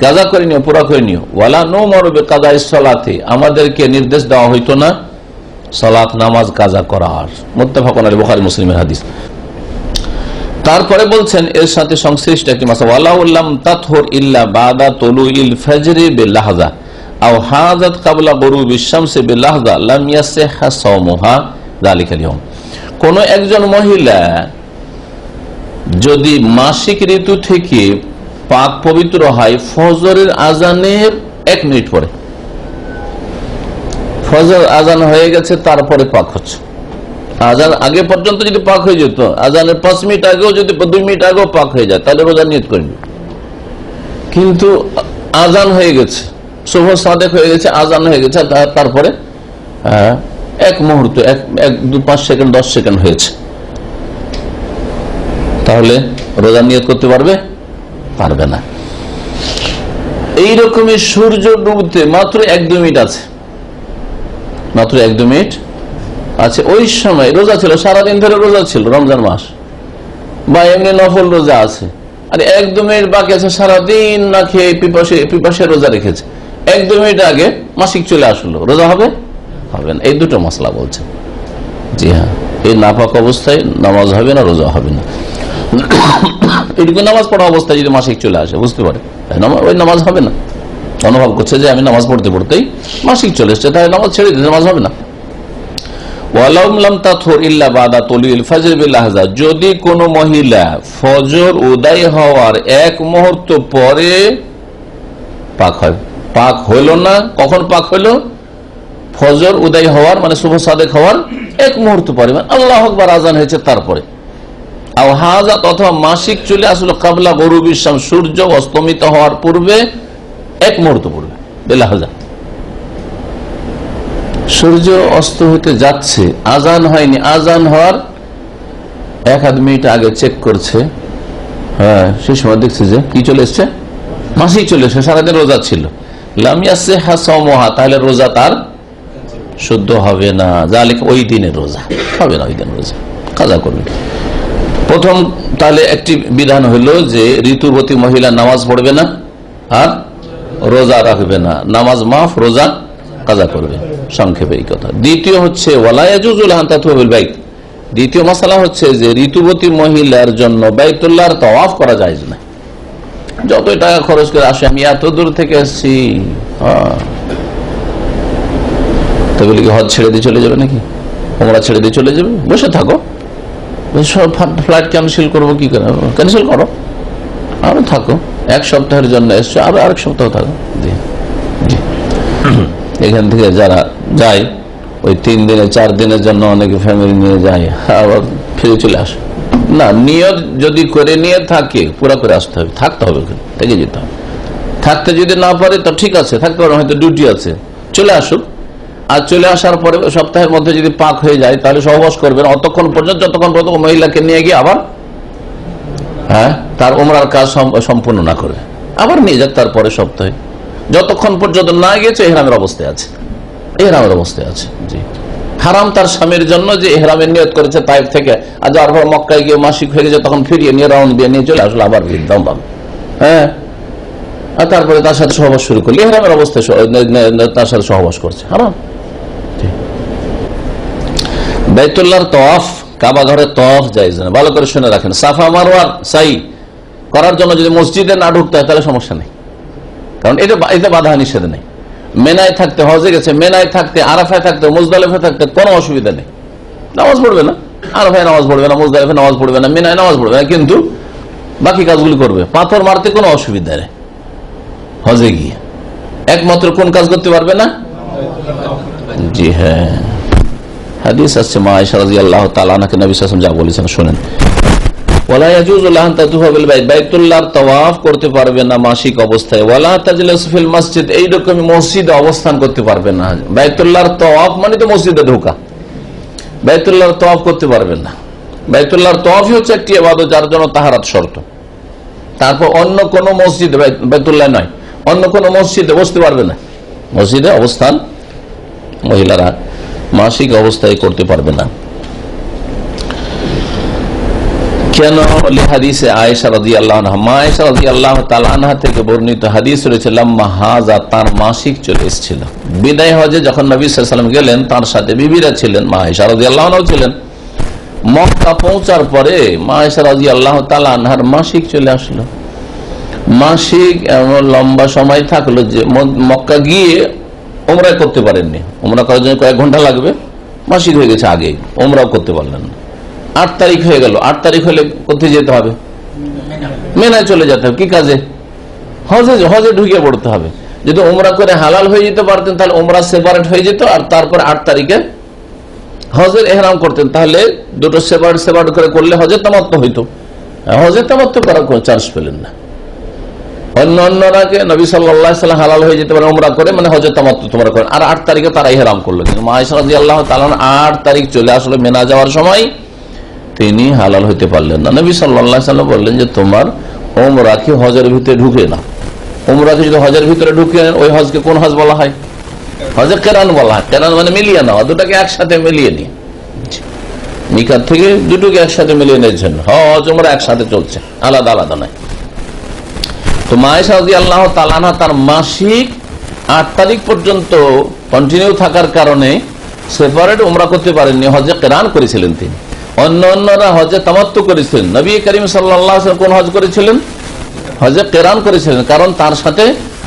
কাজা করে নিও, পুরা করে নিও। ওয়ালা নুমারু বিকাযাই সালাতি, আমাদেরকে নির্দেশ দেওয়া হইতো না সালাত, নামাজ কাজা করার। মুত্তাফাকুন আলাইহি, বুখারী মুসলিমের হাদিস। তারপরে বলছেন এর সাথে সংশ্লিষ্ট একটি মাসলা, ওয়ালাউ লাম তাতহুর ইল্লা বাদা তুলুইল ফাজরি বিলাহযা আও হাজাত ক্বাবলা গুরুবিশ শামসি বিলাহযা লাম ইয়াসিহা সাওমুহা যালিকাল ইয়াউম, কোন একজন মহিলা যদি মাসিক ঋতু থেকে পাক পবিত্র হয় ফজরের আজানের 1 মিনিট পরে, ফজর আজান হয়ে গেছে তারপরে পাক হচ্ছে, আজান আগে পর্যন্ত যদি পাক হয়ে যেত, আজানের 5 মিনিট আগেও যদি 2 মিনিট আগেও পাক হয়ে যায়, তাহলে রোজা নিয়ত করেন। কিন্তু আজান হয়ে গেছে, শুভ সাদেক হয়ে গেছে, আজান হয়ে গেছে, তারপরে 1 মুহূর্ত, 1, 2, 5 সেকেন্ড, 10 সেকেন্ড হয়েছে, তাহলে রোজা নিয়ত করতে পারবে? পারবে না। এইরকমই সূর্য ডুবতে মাত্র 1-2 মিনিট আছে, মাত্র 1-2 মিনিট আছে, ওই সময় রোজা ছিল, সারাদিন ধরে রোজা ছিল, রমজান মাস, বা এমনি নফল রোজা আছে, আর 1-2 মিনিট বাকি আছে, সারাদিন না খেয়ে পিপাসে রোজা রেখেছে, 1-2 মিনিট আগে মাসিক চলে আসলো, রোজা হবে? হবে না। এই দুটো মাসলা বলছে। জি হ্যাঁ, এই নাপাক অবস্থায় নামাজ হবে না, রোজা হবে না। এইটুকু নামাজ পড়া অবস্থায় যদি মাসিক চলে আসে, বুঝতে পারে ওই নামাজ হবে না, অনুভব করছে যে আমি নামাজ পড়তে পড়তেই মাসিক চলে এসছে, তাই নামাজ ছেড়ে দিতে, নামাজ হবে না। যদি কোন মহিলা ফজর উদয় হওয়ার 1 মুহূর্ত পরে পাক হয়, পাক হইল না, কখন পাক হইল? ফজর উদয় হওয়ার মানে শুভ সাদেক হওয়ার 1 মুহূর্ত পরে, মানে আল্লাহু আকবার আজান হয়েছে তারপরে, আও হাজাত অথবা মাসিক চলে আসলো কাবলা গরুবিশ শামস, সূর্য অস্তমিত হওয়ার পূর্বে 1 মুহূর্ত পূর্বে, বেলাহাজা, সূর্য অস্ত হতে যাচ্ছে, আজান হয়নি, আজান হওয়ার 1-2 মিনিট আগে চেক করছে, হ্যাঁ সেই সময় দেখছে যে কি চলে এসছে, মাসিক চলে এসছে, সারাদিন রোজা ছিল, লাম ইয়াসিহা সাওমুহা, তাহলে রোজা তার শুদ্ধ হবে না। যালিকা, ওই দিনের রোজা হবে না, ওই দিন রোজা কাজা করবে। প্রথম তাহলে একটি বিধান হলো যে ঋতুবতী মহিলা নামাজ পড়বে না আর রোজা রাখবে না, নামাজ মাফ, রোজা কাজা করবে, সংক্ষেপে এই কথা। দ্বিতীয় হচ্ছে ওয়ালা ইয়াজুজু লাহা আন তাতুফা বিল বাইত, দ্বিতীয় মাসালা হচ্ছে যে ঋতুবতী মহিলার জন্য বাইতুল্লাহর তাওয়াফ করা জায়েজ না। যতই টাকা খরচ করে আসে, আমি এত দূর থেকে এসেছি, তো বলি কি হজ ছেড়ে দিয়ে চলে যাবে নাকি, ওমরা ছেড়ে দিয়ে চলে যাবে? বসে থাকো, ফ্লাইট ক্যান্সেল করবো, কি করে ক্যান্সেল করো, আরো থাকো, এক সপ্তাহের জন্য এসছো, আরো আরেক সপ্তাহ থাকো। এখান থেকে যারা যায় ওই 3 দিনে 4 দিনের জন্য অনেকে ফ্যামিলি নিয়ে যায়, আবার ফিরে চলে আসে না। নিয়ত যদি করে নিয়ে থাকে, পুরা করে আসতে হবে, থাকতে হবে, থেকে যেতে হবে। থাকতে যদি না পারে তো ঠিক আছে, থাকতে পারে, হয়তো ডিউটি আছে, চলে আসুক। আর চলে আসার পরে সপ্তাহের মধ্যে যদি পাক হয়ে যায়, তাহলে সহবাস করবেন অতক্ষণ পর্যন্ত, যতক্ষণ পর্যন্ত মহিলাকে নিয়ে গিয়ে আবার তার উমরার কাজ সম্পূর্ণ না করে, আবার নিয়ে যাক তারপরে সপ্তাহে, যতক্ষণ পর্যন্ত না গিয়েছে এহরামের অবস্থায় আছে, এহরামের অবস্থায় আছে। জি, হারাম তার স্বামীর জন্য যে এহরামের নিয়ত করেছে তাইফ থেকে, আর যার পর মক্কায় গিয়ে মাসিক হয়ে গেছে, তখন ফিরিয়ে নিয়ে রাউন্ড দিয়ে নিয়ে চলে আসলো আবার দাম দাম, আর তারপরে তার সাথে সহবাস শুরু করলে এহরামের অবস্থায় তার সাথে সহবাস করছে, হারাম। বাইতুল্লাহর তওয়াফ, কাবা ঘরের তওয়াফ জায়েজ না। ভালো করে শুনে রাখেন, সাফা মারওয়ার সাই করার জন্য যদি মসজিদে না ঢুকতে হয় তাহলে সমস্যা নেই, কারণ এটা বাধা নিষেধ নেই। মেনায় থাকতে, হজে গেছে, মেনায় থাকতে, আরাফায় থাকতে, মুজদালিফায় থাকতে কোনো অসুবিধা নেই, নামাজ পড়বে না, আরাফায় নামাজ পড়বে না, মুজদালিফায় নামাজ পড়বে না, মেনায় নামাজ পড়বে না, কিন্তু বাকি কাজগুলি করবে। পাথর মারতে কোনো অসুবিধা নেই হজে গিয়ে, একমাত্র কোন কাজ করতে পারবে না? জি হ্যাঁ, হাদিস আছে মা আয়েশা রাদিয়াল্লাহু তাআলা আনহাকে নবী সাল্লাল্লাহু আলাইহি ওয়াসাল্লাম যা বলেছেন শুনেন, ওয়ালা ইয়াজুজু লাহা আন তাতুফা বিল বাইত, বাইতুল্লাহর তাওয়াফ করতে পারবে না মাসিক অবস্থায়। ওয়ালা তাজলিসু ফিল মসজিদ, এইরকম মসজিদে অবস্থান করতে পারবে না। বাইতুল্লাহর তাওয়াফ মানে তো মসজিদে ঢোকা, বাইতুল্লাহর তাওয়াফ করতে পারবে না। বাইতুল্লাহর তাওয়াফই হচ্ছে একটি ইবাদত যার জন্য তাহারাত শর্ত। তারপর অন্য কোন মসজিদে, বাইতুল্লাহ নয়, অন্য কোন মসজিদে বসতে পারবে না, মসজিদে অবস্থান মহিলারা মাসিক অবস্থায় করতে পারবে না। কেন? হাদিসে আয়েশা রাদিয়াল্লাহু আনহা, মা আয়েশা রাদিয়াল্লাহু তাআলা আনহা থেকে বর্ণিত হাদিস রয়েছে, লাম্মা হাজা, তার মাসিক চলে এসেছিল। বিদায় হজে যখন নবী সাল্লাল্লাহু আলাইহি ওয়াসাল্লাম গেলেন, তার সাথে বিবিরা ছিলেন, মা আয়েশা রাদিয়াল্লাহু আনহা ছিলেন। মক্কা পৌঁছার পরে মা আয়েশা রাদিয়াল্লাহু তাআলা আনহার মাসিক চলে আসলো। মাসিক এমন লম্বা সময় থাকলো যে মক্কা গিয়ে ওমরা করতে পারেননি, ওমরা করার জন্য কয়েক ঘন্টা লাগবে, মাসিক হয়ে গেছে আগেই, ওমরাও করতে পারলেন না। 8 তারিখ হয়ে গেল, 8 তারিখ হলে কোথায় যেতে হবে? মেনায় চলে যেতে হবে। কি কাজে? হজে ঢুকে পড়তে হবে। যদি ওমরা করে হালাল হয়ে যেতে পারতেন তাহলে ওমরা সেপারেট হয়ে যেত, আর তারপর 8 তারিখে হজের এহরাম করতেন, তাহলে দুটো সেপারেট করে করলে হজের তামাত্তু হইতো। হজের তামাত্তু করার কোনো চান্স পেলেন না। অন্যরা নবী সাল্লাল্লাহু আলাইহি ওয়াসাল্লাম হালাল হয়ে যেতে পারে ওমরা করে, মানে হজের তামাত্তু তোমরা করেন, আর 8 তারিখে তারা ইহরাম করলো। কিন্তু মা আয়েশা রাদিয়াল্লাহু তাআলা 8 তারিখ চলে আসলো, মেনা যাওয়ার সময় তিনি হালাল হইতে পারলেন না। নবী সাল্লাল্লাহু আলাইহি ওয়াসাল্লাম বললেন যে তোমার ওমরা কি হজের ভিতরে ঢুকে না, ওমরাকে যদি হজের ভিতরে ঢুকে, ওই হজকে কোন হজ বলা হয়? হজে কেরান বলা হয়। কেরান মানে মিলিয়ে নেওয়া, দুটাকে একসাথে মিলিয়ে নিয়ে, মিকাত থেকে দুটোকে একসাথে মিলিয়ে নেওয়ার জন্য হজ ওমরা একসাথে চলছে, আলাদা আলাদা নয়। তো মা আয়েশা রাদিয়াল্লাহু তাআলা আনহা তার মাসিক 8 তারিখ পর্যন্ত কন্টিনিউ থাকার কারণে সেপারেট ওমরা করতে পারেননি, হজে কেরান করেছিলেন তিনি। অন্যরা হজে তামাত্তু করেছিলেন। নবী করিম সাল্লাল্লাহু আলাইহি ওয়াসাল্লাম কোন হজ করেছিলেন? হজে কেরান করেছিলেন, কারণ তার সাথে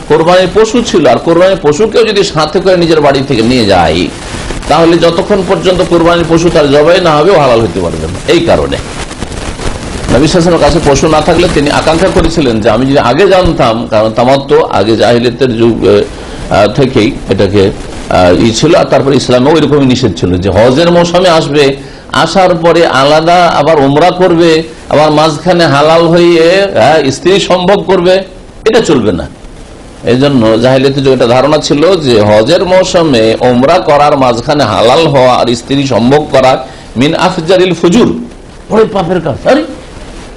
কোরবানির পশু ছিল, আর কোরবানির পশুকেও যদি সাথে করে নিজের বাড়ি থেকে নিয়ে যায় তাহলে যতক্ষণ পর্যন্ত কোরবানির পশু তার জবাই না হবে ও হালাল হতে পারবে না। এই কারণে নবী সাল্লাল্লাহু আলাইহি ওয়াসাল্লামের কাছে পশু না থাকলে তিনি আকাঙ্ক্ষা করেছিলেন যে আমি যদি আগে জানতাম, কারণ তামাত্তু আগে জাহিলিয়াতের যুগ থেকেই এটাকে ছিল, আর তারপরে ইসলামে ওই রকমই নিষেধ ছিল যে হজের মৌসুমে আসবে, আসার পরে আলাদা আবার ওমরা করবে, আবার মাঝখানে হালাল হয়ে স্ত্রী সম্ভোগ করবে, এটা চলবে না। এই জন্য জাহিলিয়াতের যুগে একটা ধারণা ছিল যে হজের মৌসুমে ওমরা করার মাঝখানে হালাল হওয়া আর স্ত্রী সম্ভোগ করা মিন আফজারিল ফুজুর, বড় পাপের কাজ। আরে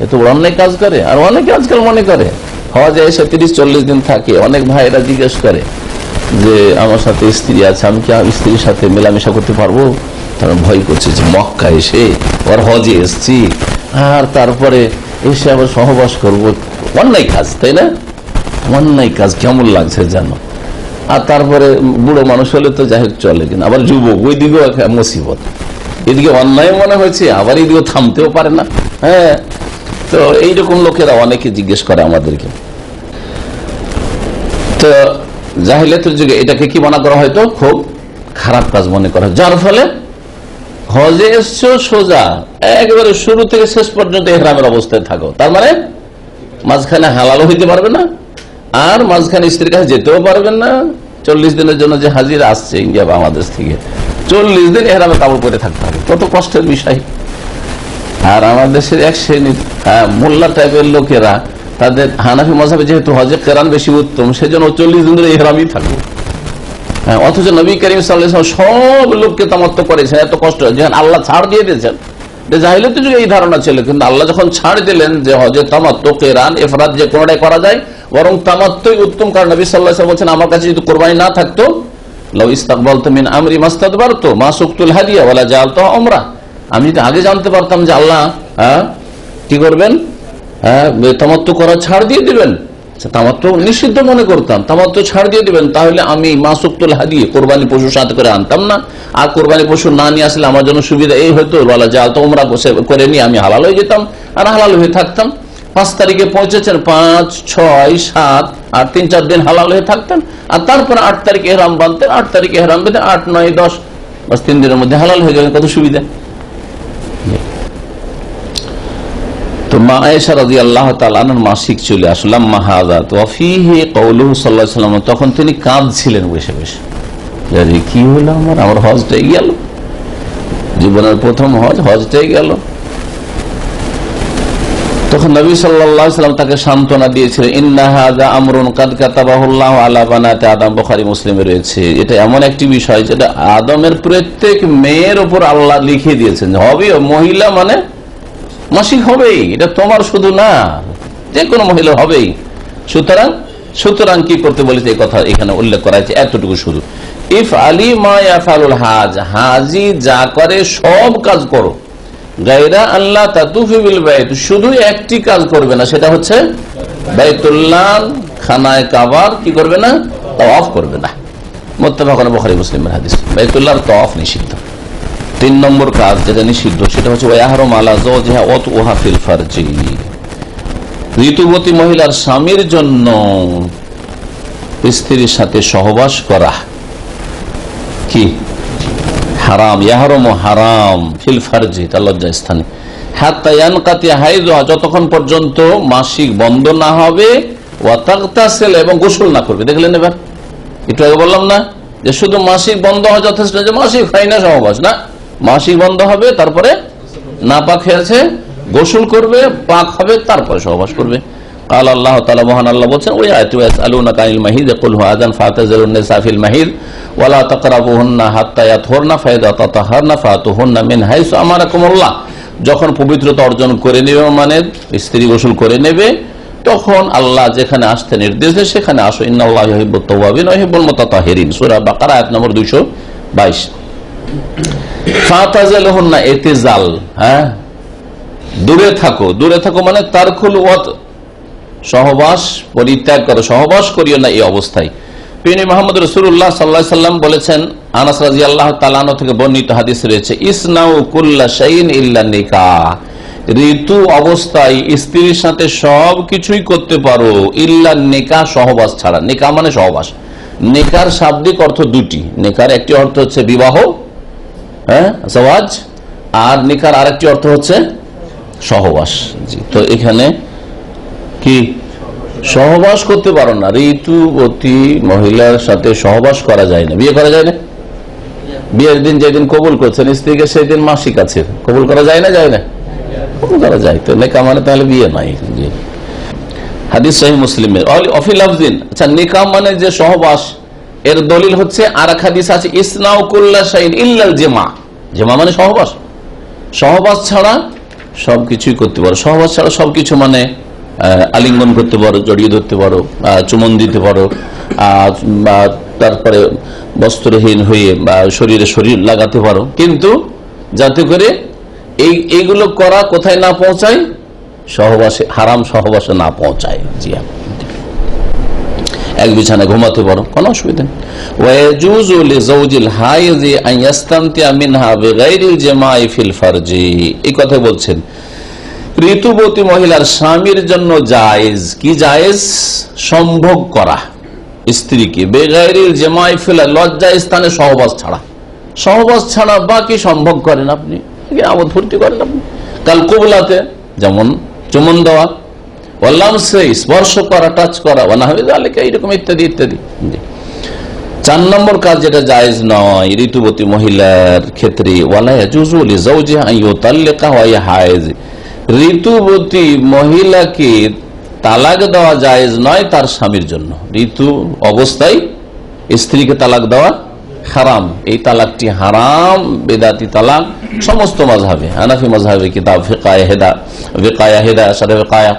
এত বড় অন্যায় কাজ করে, আর অনেকে আজকাল মনে করে হজে এসে 30-40 দিন থাকে। অনেক ভাইরা জিজ্ঞেস করে যে আমার সাথে স্ত্রী আছে, আমি কি স্ত্রীর সাথে মেলামেশা করতে পারবো? তারা ভয় করছে যে মক্কা এসে ওর হজে এসছি আর তারপরে এসে আবার সহবাস করবো, অন্যায় কাজ, তাই না? অন্যায় কাজ কেমন লাগছে জানো। আর তারপরে বুড়ো মানুষ হলে তো যাই হোক চলে, কিনা আবার যুবক, ওই দিকেও মুসিবত। এদিকে অন্যায় মনে হয়েছে, আবার এদিকে থামতেও পারে না। হ্যাঁ, তো এইরকম লোকেরা অনেকে জিজ্ঞেস করে আমাদেরকে। তো জাহিলিয়াতের যুগে এটাকে কি মনে করা হয়তো খুব খারাপ কাজ মনে করা, যার ফলে হজে এসছো সোজা একেবারে শুরু থেকে শেষ পর্যন্ত ইহরামের অবস্থায় থাকো, তার মানে মাঝখানে হালালও হইতে পারবে না, আর মাঝখানে স্ত্রীর কাছে যেতেও পারবেন না। 40 দিনের জন্য যে হাজির আসছে ইন্ডিয়া বাংলাদেশ থেকে, 40 দিন ইহরামে কাপড় পরে থাকতে হবে, কত কষ্টের বিষয়। আর আমাদের দেশের এক শ্রেণীর মোল্লা টাইপের লোকেরা, তাদের হানাফি মাযহাবে যেহেতু হজে কেরান বেশি উত্তম, সেজন্য 40 দিন ধরে ইহরামই থাকবে। অথচ নবী করিম সাল্লাল্লাহু আলাইহি ওয়াসাল্লাম সব লোককে তামাত্তু করেছেন, এত কষ্ট যখন আল্লাহ ছাড় দিয়ে দিয়েছেন। জাহিলিয়াতের যুগে এই ধারণা ছিল, কিন্তু আল্লাহ যখন ছাড় দিলেন যে হজে তামাত্তু, কেরান, ইফরাদ যে কোনটাই করা যায়, বরং তামাত্তুই উত্তম। কারণ নবী সাল্লাল্লাহু আলাইহি ওয়াসাল্লাম বলেছেন, আমার কাছে যদি কুরবানি না থাকতো, লাউ ইস্তাকবালতু মিন আমরি মাস্তাদবারতু মা সুকতুল হাদিয়া ওয়ালা জাআলতু উমরা, আমি যদি আগে জানতে পারতাম যে আল্লাহ কি করবেন, তামাত্তু করা ছাড় দিয়ে দিবেন, তামাত্তু নিষিদ্ধ মনে করতাম, তামাত্তু ছাড় দিয়ে দিবেন, তাহলে আমি মাসুকতুল হাদিয়া কোরবানি পশু সাথে করে আনতাম না। আর কোরবানি পশু না নিয়ে আসলে আমার জন্য সুবিধা এই হতো, বলা যায় তো উমরা করে নিয়ে আমি হালাল হয়ে যেতাম আর হালাল হয়ে থাকতাম। 5 তারিখে পৌঁছেছেন, 5, 6, 7 আর 3-4 দিন হালাল হয়ে থাকতেন, আর তারপরে 8 তারিখে ইহরাম বাঁধতেন, 8 তারিখে ইহরাম বেঁধে 8, 9, 10 বাস 3 দিনের মধ্যে হালাল হয়ে গেলেন, কত সুবিধা। তো মা আয়েশা রাদিয়াল্লাহু তাআলা আনহার মাসিক চলে আসলাম মাহাদাত ওয়া ফিহি কওলুহু সাল্লাল্লাহু আলাইহি ওয়াসাল্লাম, তখন তিনি কাঁদছিলেন বসে বসে, যে কি হলো আমার হজটাই গেল, জীবনের প্রথম হজটাই গেল। তখন নবী সাল্লাল্লাহু আলাইহি ওয়াসাল্লাম তাকে সান্ত্বনা দিয়েছিলেন, ইন্না হাযা আমরুন কাদ কাতাবাহুল্লাহু আলা বানাতি আদম, বুখারী মুসলিমে রয়েছে, এটা এমন একটি বিষয় যেটা আদমের প্রত্যেক মেয়ের উপর আল্লাহ লিখে দিয়েছেন, হবে মহিলা মানে মাসিক হবেই, এটা তোমার শুধু না, যে কোনো মহিলা হবেই। সুতরাং কি করতে বলেছে এই কথা এখানে উল্লেখ করা হয়েছে, এতটুকু শুধু, ইফ আলী মা ইয়াফালুল হাজ, হাজি যা করে সব কাজ করো, গায়রা আল্লাহ তাতুফি বিল বাইত, শুধু একটি কাজ করবে না, সেটা হচ্ছে বাইতুল্লাহ খানায় কাবার কি করবে না, তাওয়াফ করবে না। মুত্তাফাকুন বুখারী মুসলিমের হাদিস। বাইতুল্লাহর তাওয়াফ নিষিদ্ধ। 3 নম্বর কাজ যেটা নিষিদ্ধ সেটা হচ্ছে ওয়াহরুম আলা যাওজিহা ওয়াতউহা ফিল ফারজি, ঋতুবতী মহিলার স্বামীর জন্য স্ত্রীর সাথে সহবাস করা কি হারাম, ইয়াহরুম হারাম ফিল ফারজি, তার লজ্জা স্থানে, হাত্তা ইয়ানকাতি হাইযুহা, যতক্ষণ পর্যন্ত মাসিক বন্ধ না হবে, ওয়া তাগতাসিল, এবং গোসল না করবে। দেখলেন এবার, একটু আগে বললাম না যে শুধু মাসিক বন্ধ হয় যথেষ্ট, যে মাসিক হয় না সহবাস, না, মাসিক বন্ধ হবে, তারপরে নাপাক হয়েছে গোসল করবে, পাক হবে, তারপরে সহবাস করবে। قال الله تعالى, মহান আল্লাহ বলেন, ওয়া ইয়াসআলুনাকা আনিল মাহিদ কুল হুয়া আযান ফাতাযিলুন নিসা ফিল মাহিদ ওয়া লা তাকরাবুহুন্না হাত্তা ইয়াতহুরনা ফাইযা তাতাহারনা ফাতুহুন্না মিন হাইসু আমারাকুমুল্লাহ, যখন পবিত্রতা অর্জন করে নেবে, মানে স্ত্রী গোসল করে নেবে, তখন আল্লাহ যেখানে আসতে নির্দেশ দেয় সেখানে আসো। ইন্নাল্লাহা ইউহিব্বুত তাওয়াবিন ওয়া ইউহিব্বুল মুতাতাহহিরিন, সূরা বাকারা আয়াত নম্বর 222। ফাতাযিলুহুন্না, ইতিজাল, দূরে থাকো মানে তারকুল ওয়াত, সহবাস পরিত্যাগ করো, সহবাস করিও না এই অবস্থায়। প্রিয় মুহাম্মদ রাসূলুল্লাহ সাল্লাল্লাহু আলাইহি ওয়াসাল্লাম বলেছেন, আনাস রাদিয়াল্লাহু তাআলা আনহু থেকে বর্ণিত হাদিস রয়েছে, ইসনাউ কুল্লা শাইইন ইল্লা নিকাহ, ঋতু অবস্থায় স্ত্রীর সাথে সব কিছুই করতে পারো, ইল্লা নিকাহ, সহবাস ছাড়া। নিকাহ মানে সহবাস। নিকার শাব্দিক অর্থ দুটি, নিকার একটি অর্থ হচ্ছে বিবাহ, জাওয়াজ, আর নিকার আরেকটি অর্থ হচ্ছে সহবাস। জি, তো এখানে কি সহবাস করতে পারো না, ঋতুবতী মহিলার সাথে সহবাস করা যায় না, বিয়ে করা যায় না। বিয়ের দিন যেদিন কবুল করছেন স্ত্রীকে, সেই দিন মাসিক আছে, কবুল করা যায় না, যায় না, কবুল করা যায়। তো নিকাহ মানে তাহলে বিয়ে নাই। জি, হাদিস সহিহ মুসলিমের অফি লাফজিন। আচ্ছা, নিকাহ মানে যে সহবাস, এর দলিল হচ্ছে আর এক হাদিস আছে, ইসনাউ কুল্লা শাইইন ইল্লাল জিমা, জিমা মানে সহবাস, সহবাস ছাড়া সবকিছুই করতে পারো। সহবাস ছাড়া সবকিছু মানে আলিঙ্গন করতে পারো, জড়িয়ে ধরতে পারো, চুমন দিতে পারো, তারপরে বস্ত্রহীন হয়ে বা শরীরে শরীর লাগাতে পারো, কিন্তু যাতে করে এইগুলো করা কোথায় না পৌঁছায়, সহবাসে, হারাম সহবাসে না পৌঁছায়। জি, এক বিছানায় ঘুমাতে পারো, কোনো অসুবিধা নেই। ওয়াজুজু লিজাওজিল হাইজি আন ইস্তামতিআ মিনহা বিগাইরিল জামাই ফিল ফারজি, এই কথা বলছেন ঋতুবতী মহিলার স্বামীর জন্য জায়েজ, কি জায়েজ, সম্ভোগ করা স্ত্রীকে বেগাইরিল জামাই ফিল, লজ্জা স্থানে সহবাস ছাড়া, সহবাস ছাড়া বাকি সম্ভোগ করেন আপনি, আমোদ ফুর্তি করেন আপনি। কাল কুবলাতে যেমন চুমন দেওয়া, স্পর্শ করা, টাচ করা, এইরকম ইত্যাদি ইত্যাদি। 4 নম্বর কাজ যেটা জায়েজ নয় ঋতুবতী মহিলার ক্ষেত্রে, ওয়ালা ইয়াজুজু লিজাওজিহা আন ইউতাল্লিকা ওয়া হিয়া হায়েজ, ঋতুবতী মহিলাকে তালাক দেওয়া জায়েজ নয় তার স্বামীর জন্য। ঋতু অবস্থায় স্ত্রীকে তালাক দেওয়া হারাম, এই তালাকটি হারাম, বেদাতি তালাক। সমস্ত মাযহাবে, হানাফি মাযহাবে কিতাব ফিকায়ে হেদা, সাদে ফিকায়া,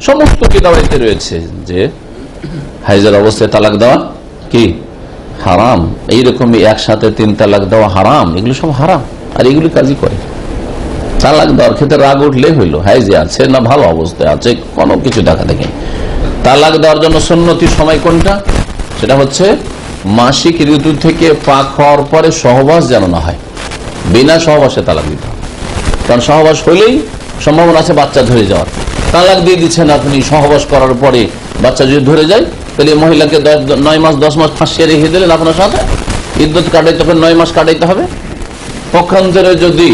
সমস্ত কিতাবেতে রয়েছে যে হাইজের অবস্থায় তালাক দেওয়া কি হারাম, এইরকমই একসাথে 3 তালাক দেওয়া হারাম, এগুলো সব হারাম। আর এগুলি কাজই করে। তালাক দেওয়ার ক্ষেত্রে রাগ উঠলে হইল, হাইজে আছে না ভালো অবস্থায় আছে, কোনো কিছু দেখা দেখে। তালাক দেওয়ার জন্য সুন্নতি সময় কোনটা, সেটা হচ্ছে মাসিক ঋতু থেকে পাক হওয়ার পরে সহবাস যেন না হয়, বিনা সহবাসে তালাক দিতে হবে। কারণ সহবাস হইলেই সম্ভাবনা আছে বাচ্চা ধরে যাওয়ার। তালাক দিয়ে দিচ্ছেন আপনি, সহবাস করার পরে বাচ্চা যদি ধরে যায়, তাহলে মহিলাকে 9 মাস 10 মাস ফাঁসিয়ে রেখে দিলেন আপনার সাথে, ইদ্যত কাটাইতে হবে, 9 মাস কাটাইতে হবে। পক্ষান্তরে যদি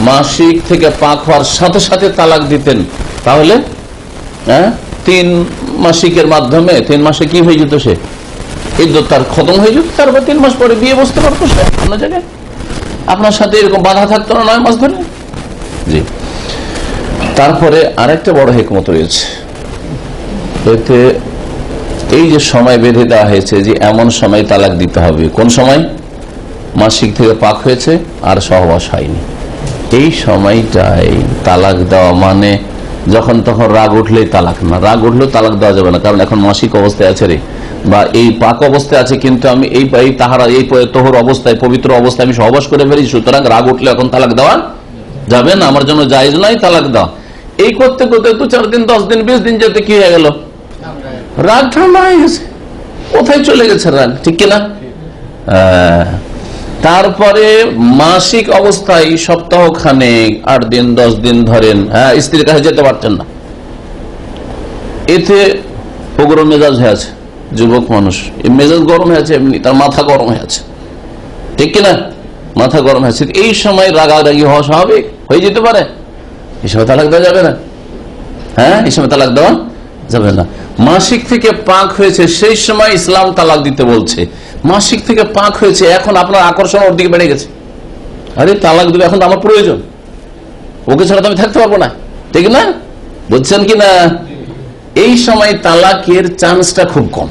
মাসিক থেকে পাক হওয়ার সাথে সাথে তালাক দিতেন, তাহলে 3 মাসিকের মাধ্যমে 3 মাসে কি হয়ে যেত, সে ইদ্যত তার খতম হয়ে যেত, তারপর 3 মাস পরে বিয়ে বসতে পারতো সে অন্য জায়গায়, আপনার সাথে এরকম বাধা থাকতো না 9 মাস ধরে। জি, তারপরে আরেকটা বড় হিকমত রয়েছে এতে, এই যে সময় বেঁধে দেওয়া হয়েছে যে এমন সময় তালাক দিতে হবে, কোন সময়, মাসিক থেকে পাক হয়েছে আর সহবাস হয়নি, এই সময়টাই তালাক দেওয়া মানে যখন তখন রাগ উঠলেই তালাক না, রাগ উঠলেও তালাক দেওয়া যাবে না, কারণ এখন মাসিক অবস্থায় আছে রে, বা এই পাক অবস্থায় আছে, কিন্তু আমি এই তোহর অবস্থায়, পবিত্র অবস্থায় আমি সহবাস করে ফেলি, সুতরাং রাগ উঠলে এখন তালাক দেওয়া যাবে না, আমার জন্য জায়েজ নাই তালাক দেওয়া। এই করতে করতে 2-4 দিন 10 দিন 20 দিন যেতে কি হয়ে গেল, রাগ ঠান্ডা হয়ে গেছে, কোথায় চলে গেছে রাগ, ঠিক কিনা। তারপরে মাসিক অবস্থায় সপ্তাহ খানেক 8 দিন 10 দিন ধরেন স্ত্রীর কাছে যেতে পারছেন না, এতে উগ্র মেজাজ হয়ে আছে, যুবক মানুষ মেজাজ গরম হয়ে আছে, এমনি তার মাথা গরম হয়ে আছে, ঠিক কিনা, মাথা গরম হয়ে আছে, এই সময় রাগারাগি হওয়া স্বাভাবিক হয়ে যেতে পারে, এই সময় তালাক দেওয়া যাবে না। এই সময় তালাক দেওয়া যাবে না। মাসিক থেকে পাক হয়েছে সেই সময় ইসলাম তালাক দিতে বলছে, মাসিক থেকে পাক হয়েছে, এখন আপনার আকর্ষণ ওর দিকে বেড়ে গেছে, আরে তালাক দেবে, এখন তো আমার প্রয়োজন, ওকে ছাড়া তো আমি থাকতে পারবো না, ঠিক না, বুঝছেন কি না। এই সময় তালাকের চান্সটা খুব কম,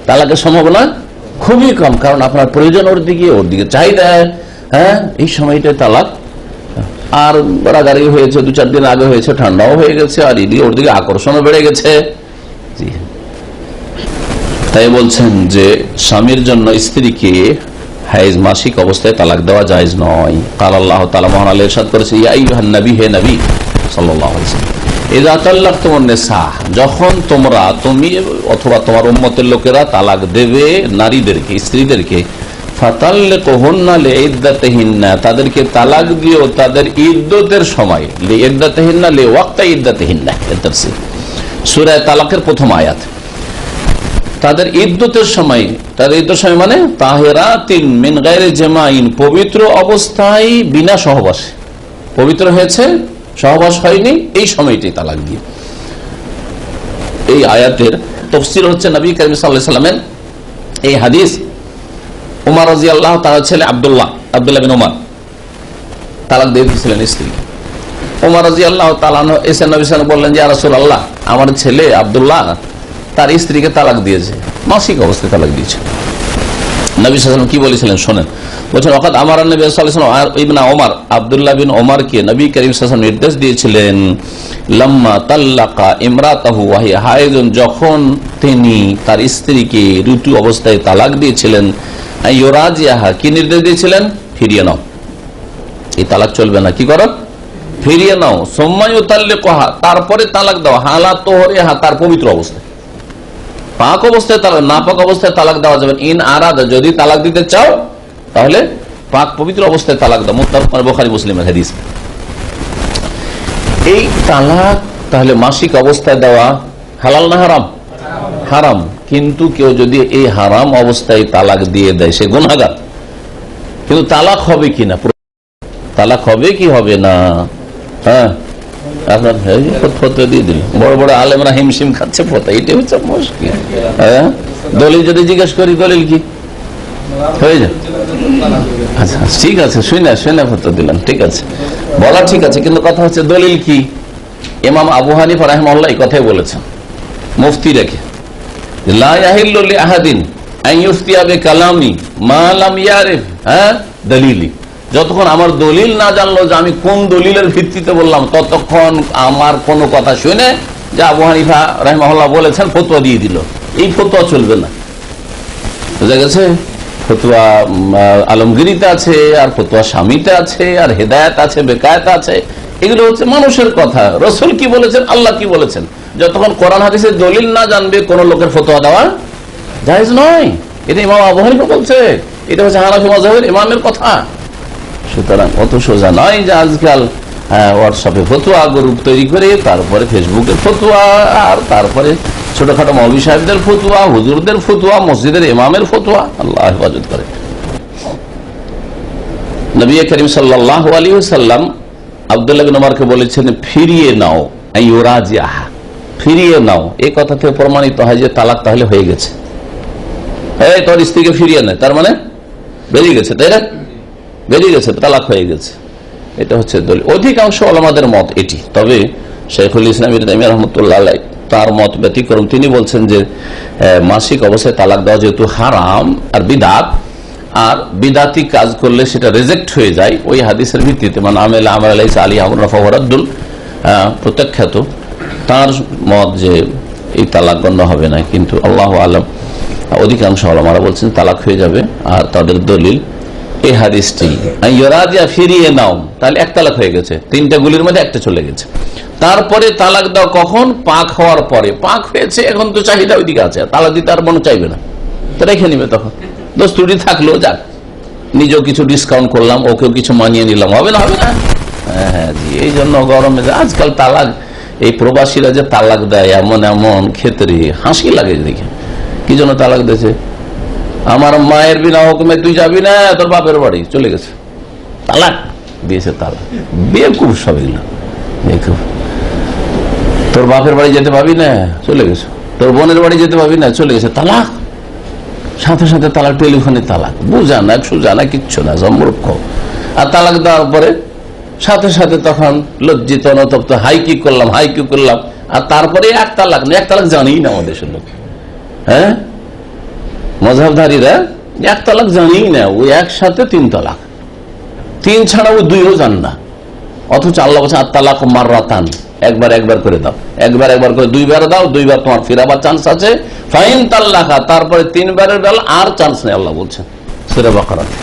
তালাকের সম্ভাবনা খুবই কম, কারণ আপনার প্রয়োজন ওর দিকে চাহিদা, এই সময়টা তালাক। আর রাগারাগি হয়েছে 2-4 দিন আগে হয়েছে, ঠান্ডাও হয়ে গেছে, আর ওর দিকে আকর্ষণও বেড়ে গেছে। তাই বলছেন যে স্বামীর জন্য স্ত্রীকে হাইজ মাসিক অবস্থায় তালাক দেওয়া জায়েজ নয়। কাল আল্লাহ তাআলা মহান আল্লাহ ইরশাদ করেছে, ইয়া আইয়ুহান নবী, হে নবী সাল্লাল্লাহু আলাইহি ওয়াসাল্লাম, ইযা তাল্লাকতুমুন নিসা, যখন তুমি অথবা তোমার উম্মতের লোকেরা তালাক দেবে নারীদেরকে, স্ত্রীদেরকে, ফাতাল্লিকুহুন্না লিইদ্দাতিহিন্না, তাদেরকে তালাক দিও তাদের ইদ্দতের সময়, লিইদ্দাতিহিন্না লিওয়াক্তি ইদ্দাতিহিন্না, এর তাফসীর সূরা তালাকের প্রথম আয়াত। তাদের ইদ্দতের সময়, তাদের ইদ্দতের সময় মানে তাহিরাতিন মিন গায়রি জামাইন, পবিত্র অবস্থায় বিনা সহবাসে, পবিত্র হয়েছে সহবাস হয়নি, এই সময়টাই তালাক দিয়ে। এই আয়াতের তাফসীর হচ্ছে নবী করিম সাল্লাল্লাহু আলাইহি ওয়াসাল্লামের এই হাদিস। উমর রাদিয়াল্লাহু তাআলা ছেলে আব্দুল্লাহ বিন উমর তালাক দিয়ে দিয়েছিলেন স্ত্রীকে। উমর রাদিয়াল্লাহু তাআলা এসে নবী সাল্লাল্লাহু আলাইহি ওয়াসাল্লাম বললেন, ইয়া রাসূলুল্লাহ, আমার ছেলে আব্দুল্লাহ তার স্ত্রীকে তালাক দিয়েছে, মাসিক অবস্থায় তালাক দিয়েছে। নবী সাল্লাল্লাহু আলাইহি ওয়াসাল্লাম কি বলেছিলেন শোনেন, বলছেন ওয়াকাদ আমারা নবী সাল্লাল্লাহু আলাইহি ওয়াসাল্লাম ইবনে ওমর আব্দুল্লাহ বিন ওমরকে নবী করিম সাল্লাল্লাহু আলাইহি ওয়াসাল্লাম নির্দেশ দিয়েছিলেন লাম্মা তাল্লাকা ইমরাতাহু ওয়া হিয়া হায়দুন, যখন তিনি তার স্ত্রীকে ঋতু অবস্থায় তালাক দিয়েছিলেন, ইউরাজিয়াহা, কি নির্দেশ দিয়েছিলেন? ফিরিয়ে নাও, এই তালাক চলবে না, কি করো? ফিরিয়ে নাও। সুম্মা ইউতাল্লিকুহা, তারপরে তালাক দাও, হালা তোহরিহা, তার পবিত্র অবস্থায়। পাক অবস্থায় তালাক, না পাক অবস্থায় তালাক দেওয়া যাবে। ইন আরাদা, যদি তালাক দিতে চাও তাহলে পাক পবিত্র অবস্থায় তালাক দাও। মুত্তাফাক বুখারী মুসলিমের হাদিস। এই তালাক তাহলে মাসিক অবস্থায় দেওয়া হালাল না হারাম? হারাম। কিন্তু কেউ যদি এই হারাম অবস্থায় তালাক দিয়ে দেয় সে গুনাহগার। কিন্তু তালাক হবে কি না, তালাক হবে কি হবে না? হ্যাঁ, আপনার ফতোয়া দিয়ে দিল, বড় বড় আলেমরা হিমশিম খাচ্ছে ফতোয়া, এটাই হচ্ছে মুশকিল। হ্যাঁ, দলিল যদি জিজ্ঞেস করি দলিল কি হয়ে যায়? আচ্ছা ঠিক আছে, শুনে ফতোয়া দিলাম, ঠিক আছে, বলা ঠিক আছে, কিন্তু কথা হচ্ছে দলিল কি? ইমাম আবু হানিফা রাহিমাহুল্লাহ এই কথাই বলেছেন মুফতি রেখে, লা ইয়াহিল্লু লিআহাদিন আন ইফতিয়া বিকালামি মা লাম ইয়ারিফ দলিলি। যতক্ষণ আমার দলিল না জানলো যে আমি কোন দলিলের ভিত্তিতে বললাম, ততক্ষণ আমার কোনো কথা শুনে যে আবু হানিফা রাহিমাহুল্লাহ বলেছেন ফতোয়া দিয়ে দিল, এই ফতোয়া চলবে না। বুঝা গেছে? ফতোয়া আলমগিরিতে আছে, আর ফতোয়া স্বামীতে আছে, আর হেদায়েত আছে, বেকায়েত আছে। এগুলো হচ্ছে মানুষের কথা। রসুল কি বলেছেন, আল্লাহ কি বলেছেন, যতক্ষণ কোরআন হাদিসের দলিল না জানবে কোন লোকের ফতোয়া দেওয়া জায়েজ নয়। এটা ইমাম আবু হানিফা বলছে, এটা হচ্ছে হানাফি মাযহাবের ইমামের কথা। সুতরাং অত সোজা নয় যে আজকাল হোয়াটসঅ্যাপে ফতোয়া গ্রুপ তৈরি করে, তারপরে ফেসবুকে ফতোয়া, আর তারপরে ছোটখাটো মৌলভী সাহেবদের ফতোয়া, হুজুরদের ফতোয়া, মসজিদের ইমামের ফতোয়া। আল্লাহ হেফাজত করে। নবী করিম সাল্লাল্লাহু আলাইহি ওয়াসাল্লাম আব্দুল্লাহ বিন ওমরকে বলেছেন ফিরিয়ে নাও, ইউরাজিয়াহা, ফিরিয়ে নাও। এই কথা থেকে প্রমাণিত হয় যে তালাক তাহলে হয়ে গেছে। এই তোর স্ত্রীকে ফিরিয়ে নেয়, তার মানে বেরিয়ে গেছে, তাই না? বেরিয়ে গেছে, তালাক হয়ে গেছে। এটা হচ্ছে দলিল। অধিকাংশ ওলামাদের মত এটি। তবে শাইখুল ইসলাম ইবনে তাইমিয়া রাহমাতুল্লাহ আলাইহি তার মত ব্যতিক্রম। তিনি বলছেন যে মাসিক অবস্থায় তালাক দেওয়া যেহেতু হারাম আর বিদআত, আর বিদাতি কাজ করলে সেটা রিজেক্ট হয়ে যায় ওই হাদিসের ভিত্তিতে, মানে আমেলা আমর আলাইহিস আলী আমর ফাওয়ারাদ্দুল প্রত্যাখ্যাত, তার মত যে এই তালাক গণ্য হবে না। কিন্তু আল্লাহু আলাম অধিকাংশ ওলামারা বলছেন তালাক হয়ে যাবে। আর তাদের দলিল এই হাদিসটি, ইউরাজিয়া, ফিরিয়ে নাও, তাহলে এক তালাক হয়ে গেছে, তিনটা গুলির মধ্যে একটা চলে গেছে। তারপরে তালাক দাও কখন? পাক হওয়ার পরে। পাক হয়েছে, এখন তো চাহিদা ওইদিকে আছে, তালাক দিতে আর মনে চাইবে না, তো রেখে নিবে। তখন দোষ ত্রুটি থাকলেও যাক, নিজেও কিছু ডিসকাউন্ট করলাম, ওকেও কিছু মানিয়ে নিলাম, হবে না? হবে না? হ্যাঁ জি। এই জন্য গরমে আজকাল তালাক, এই প্রবাসীরা যে তালাক দেয় এমন এমন ক্ষেত্রে হাসি লাগে দেখে। কি জন্য তালাক দিয়েছে? আমার মায়ের বিনা হুকুমে তুই যাবি না, তোর বাপের বাড়ি চলে গেছে, তালাক দিয়েছে। তালাক বেকুব সব এগুলো, বেকুব। তোর বাপের বাড়ি যেতে পাবি না, চলে গেছে। তোর বোনের বাড়ি যেতে পাবি না, চলে গেছে, তালাক। সাথে সাথে তালাক, টেলিফোনে তালাক, বুঝা না, সুজা না, কিচ্ছু না, মূর্খ। আর তালাক দেওয়ার পরে সাথে সাথে তখন লজ্জিত, অনুতপ্ত, হাই কি করলাম, আর তারপরে এক তালাক না, এক তালাক জানেই না আমাদের দেশের লোক। হ্যাঁ, মযহাবধারীরা এক তালাক জানেই না, ওই একসাথে তিন তালাক, তিন ছাড়া ও দুইও জান না। অথচ আল্লাহ বলছেন আত-তালাক মাররাতান, একবার করে দাও, একবার করে দুইবার দাও, দুইবার তোমার ফিরাবার চান্স আছে। ফাইন তাল্লাকা, তারপরে তিনবারের বেলা আর চান্স নেই, আল্লাহ বলছেন সূরা বাকারাতে।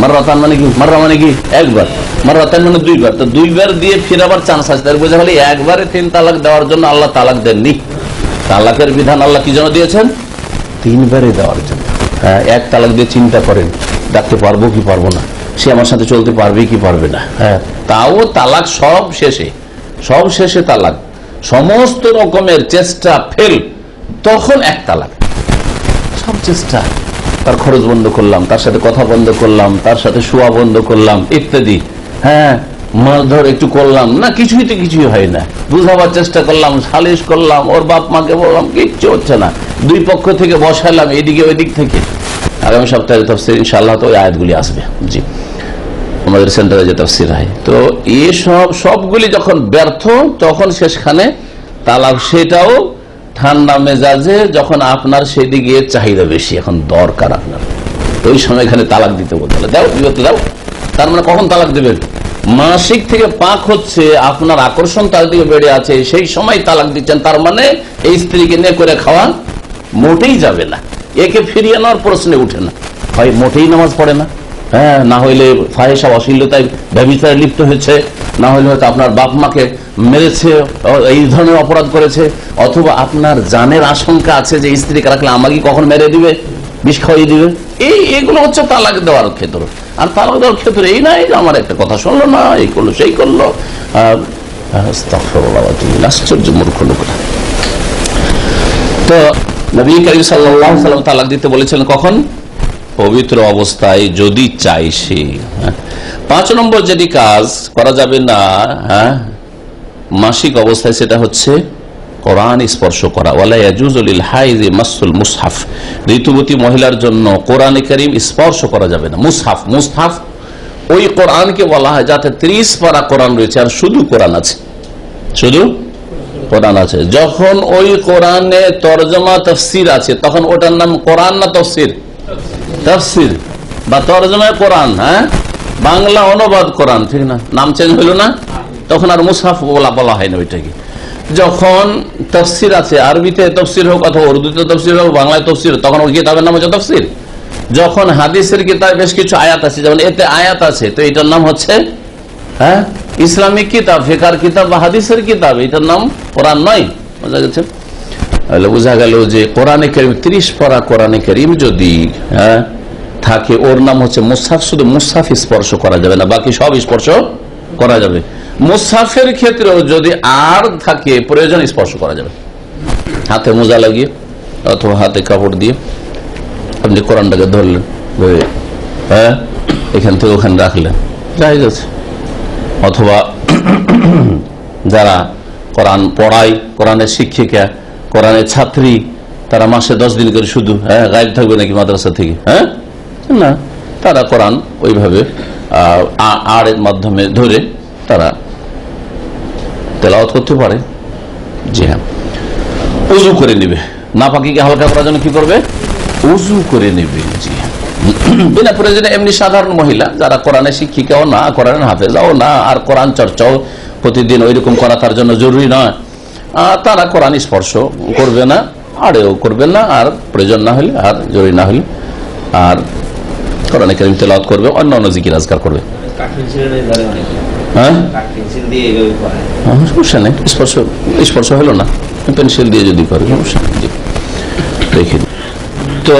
মাররাতান মানে কি? মাররা মানে কি? একবার। মাররাতান মানে দুইবার, তো দুইবার দিয়ে ফিরাবার চান্স আছে। তার বোঝা হলে একবারে তিন তালাক দেওয়ার জন্য আল্লাহ তালাক দেননি। তালাকের বিধান আল্লাহ কি জন্য দিয়েছেন? তিনবারে দেওয়ার জন্য। হ্যাঁ, এক তালাক দিয়ে চিন্তা করেন ডাকতে পারবো কি পারবো না, সে আমার সাথে চলতে পারবে কি পারবে না। হ্যাঁ, তাও তালাক সব শেষে তালাক, সমস্ত রকমের চেষ্টা ফেল, তখন এক তালাক। সব চেষ্টা, তার খরচ বন্ধ করলাম, তার সাথে কথা বন্ধ করলাম, তার সাথে শোয়া বন্ধ করলাম ইত্যাদি। হ্যাঁ, মারধর একটু করলাম না, কিছুই হয় না। বুঝাবার চেষ্টা করলাম, সালিশ করলাম, ওর বাপ মাকে বললাম, কিচ্ছু হচ্ছে না। দুই পক্ষ থেকে বসালাম, এদিকে ওই দিক থেকে। আগামী সপ্তাহে তাফসীর ইনশাআল্লাহ তো ওই আয়াতগুলি আসবে। জি, আমাদের সেন্টারে যে তাফসীর হয়, তো এসব সবগুলি যখন ব্যর্থ, তখন শেষখানে তালাক, সেটাও ঠান্ডা মেজাজে, যখন আপনার সেদিকে চাহিদা বেশি, এখন দরকার আপনার, ওই সময় এখানে তালাক দিতে বলতে দাও বিবাদ দাও। তার মানে কখন তালাক দেবেন? মাসিক থেকে পাক হচ্ছে, আপনার আকর্ষণ তার দিকে বেড়ে আছে, সেই সময় তালাক দিচ্ছেন। তার মানে এই স্ত্রীকে নিয়ে করে খাওয়া মোটেই যাবে না, একে ফিরিয়ে নেওয়ার প্রশ্নে উঠে না। হয় মোটেই নামাজ পড়ে না, হ্যাঁ, না হইলে ফাহেসা অশ্লীলতায় ব্যভিচারে লিপ্ত হয়েছে, না হইলে হয়তো আপনার বাপ মাকে মেরেছে, এই ধরনের অপরাধ করেছে, অথবা আপনার জানের আশঙ্কা আছে যে স্ত্রীকে রাখলে আমাকে কখন মেরে দিবে, বিষ খাওয়িয়ে দিবে। এইগুলো হচ্ছে তালাক দেওয়ার ক্ষেত্রে। আর তালাক দেওয়ার ক্ষেত্রে এই নাই যে আমার একটা কথা শুনলো না, এই করলো সেই করলো। আশ্চর্য মূর্খ লোকরা। তো নবী করিম সাল্লাল্লাহু আলাইহি ওয়াসাল্লাম তালাক দিতে বলেছিলেন কখন? পবিত্র অবস্থায় যদি চাই সে। 5 নম্বর যেটি কাজ করা যাবে না মাসিক অবস্থায়, সেটা হচ্ছে কোরআন স্পর্শ করা। ওয়ালা ইয়াজুজু লিল হাইজি মাসুল মুসহাফ, ঋতুবতী মহিলার জন্য কোরআনে কারীম স্পর্শ করা যাবে না। মুসহাফ, মুসহাফ ওই কোরআনকে বলা হয় যাতে 30 পারা কোরআন রয়েছে আর শুধু কোরআন আছে, শুধু কোরআন আছে। যখন ওই কোরআনে তরজমা তাফসির আছে তখন ওটার নাম কোরআন না তফসির? তাফসির বা তরজমা কোরআন, হ্যাঁ, বাংলা অনুবাদ কোরআন, ঠিক না? নাম চেঞ্জ হইল না, তখন আর মুসহাফ বলা হয় না ওইটাকে। যখন তাফসির আছে, আরবিতে তাফসির হোক অথবা উর্দুতে তাফসির হোক, বাংলায় তাফসির, তখন ওই কিতাবের নাম হচ্ছে তাফসির। যখন হাদিসের কিতাব বেশ কিছু আয়াত আছে, যেমন এতে আয়াত আছে, তো এটার নাম হচ্ছে ইসলামিক কিতাব, ফিকার কিতাব বা হাদিসের কিতাব, এটার নাম কোরআন নয়। বোঝা গেছে? বোঝা গেল যে কোরআনে কারীম 30 পারা কোরআনে কারীম যদি থাকে, ওর নাম হচ্ছে মুসহাফ। শুধু মুসহাফ স্পর্শ করা যাবে না, বাকি সব স্পর্শ করা যাবে। মুসহাফের ক্ষেত্রেও যদি আর থাকে প্রয়োজন স্পর্শ করা যাবে, হাতে মোজা লাগিয়ে অথবা হাতে কাপড় দিয়ে আপনি কোরআনটাকে ধরলেন, এখান থেকে ওখানে রাখলেন, জায়েজ আছে। অথবা যারা কোরআন পড়ায়, কোরআনের শিক্ষিকা, কোরআনের ছাত্রী, তারা মাসে 10 দিন করে শুধু গায়েব থাকবে নাকি মাদ্রাসা থেকে? না, তারা কোরআন ওইভাবে আড়ের মাধ্যমে ধরে তারা তেলাওয়াত করতে পারে। জি হ্যাঁ, উজু করে নেবে, নাপাকিকে হালকা করার জন্য কি করবে? উজু করে নেবে। জি হ্যাঁ, বিনা প্রয়োজনে এমনি সাধারণ মহিলা যারা কোরআনের শিক্ষিকাও না, কোরআনের হাফেজাও না, আর কোরআন চর্চাও প্রতিদিন ওইরকম করা তার জন্য জরুরি নয়, তারা কোরআন স্পর্শ করবে না, আড়েও করবে না, আর প্রয়োজন না হলে, আর জরুরি না হলে, আর কোরআনে কারীম তেলাওয়াত করবে, অন্য অন্য জিকির আজকার করবে। সমস্যা নেই, স্পর্শ হলো না, পেন্সিল দিয়ে যদি করে সমস্যা নেই। দেখি তো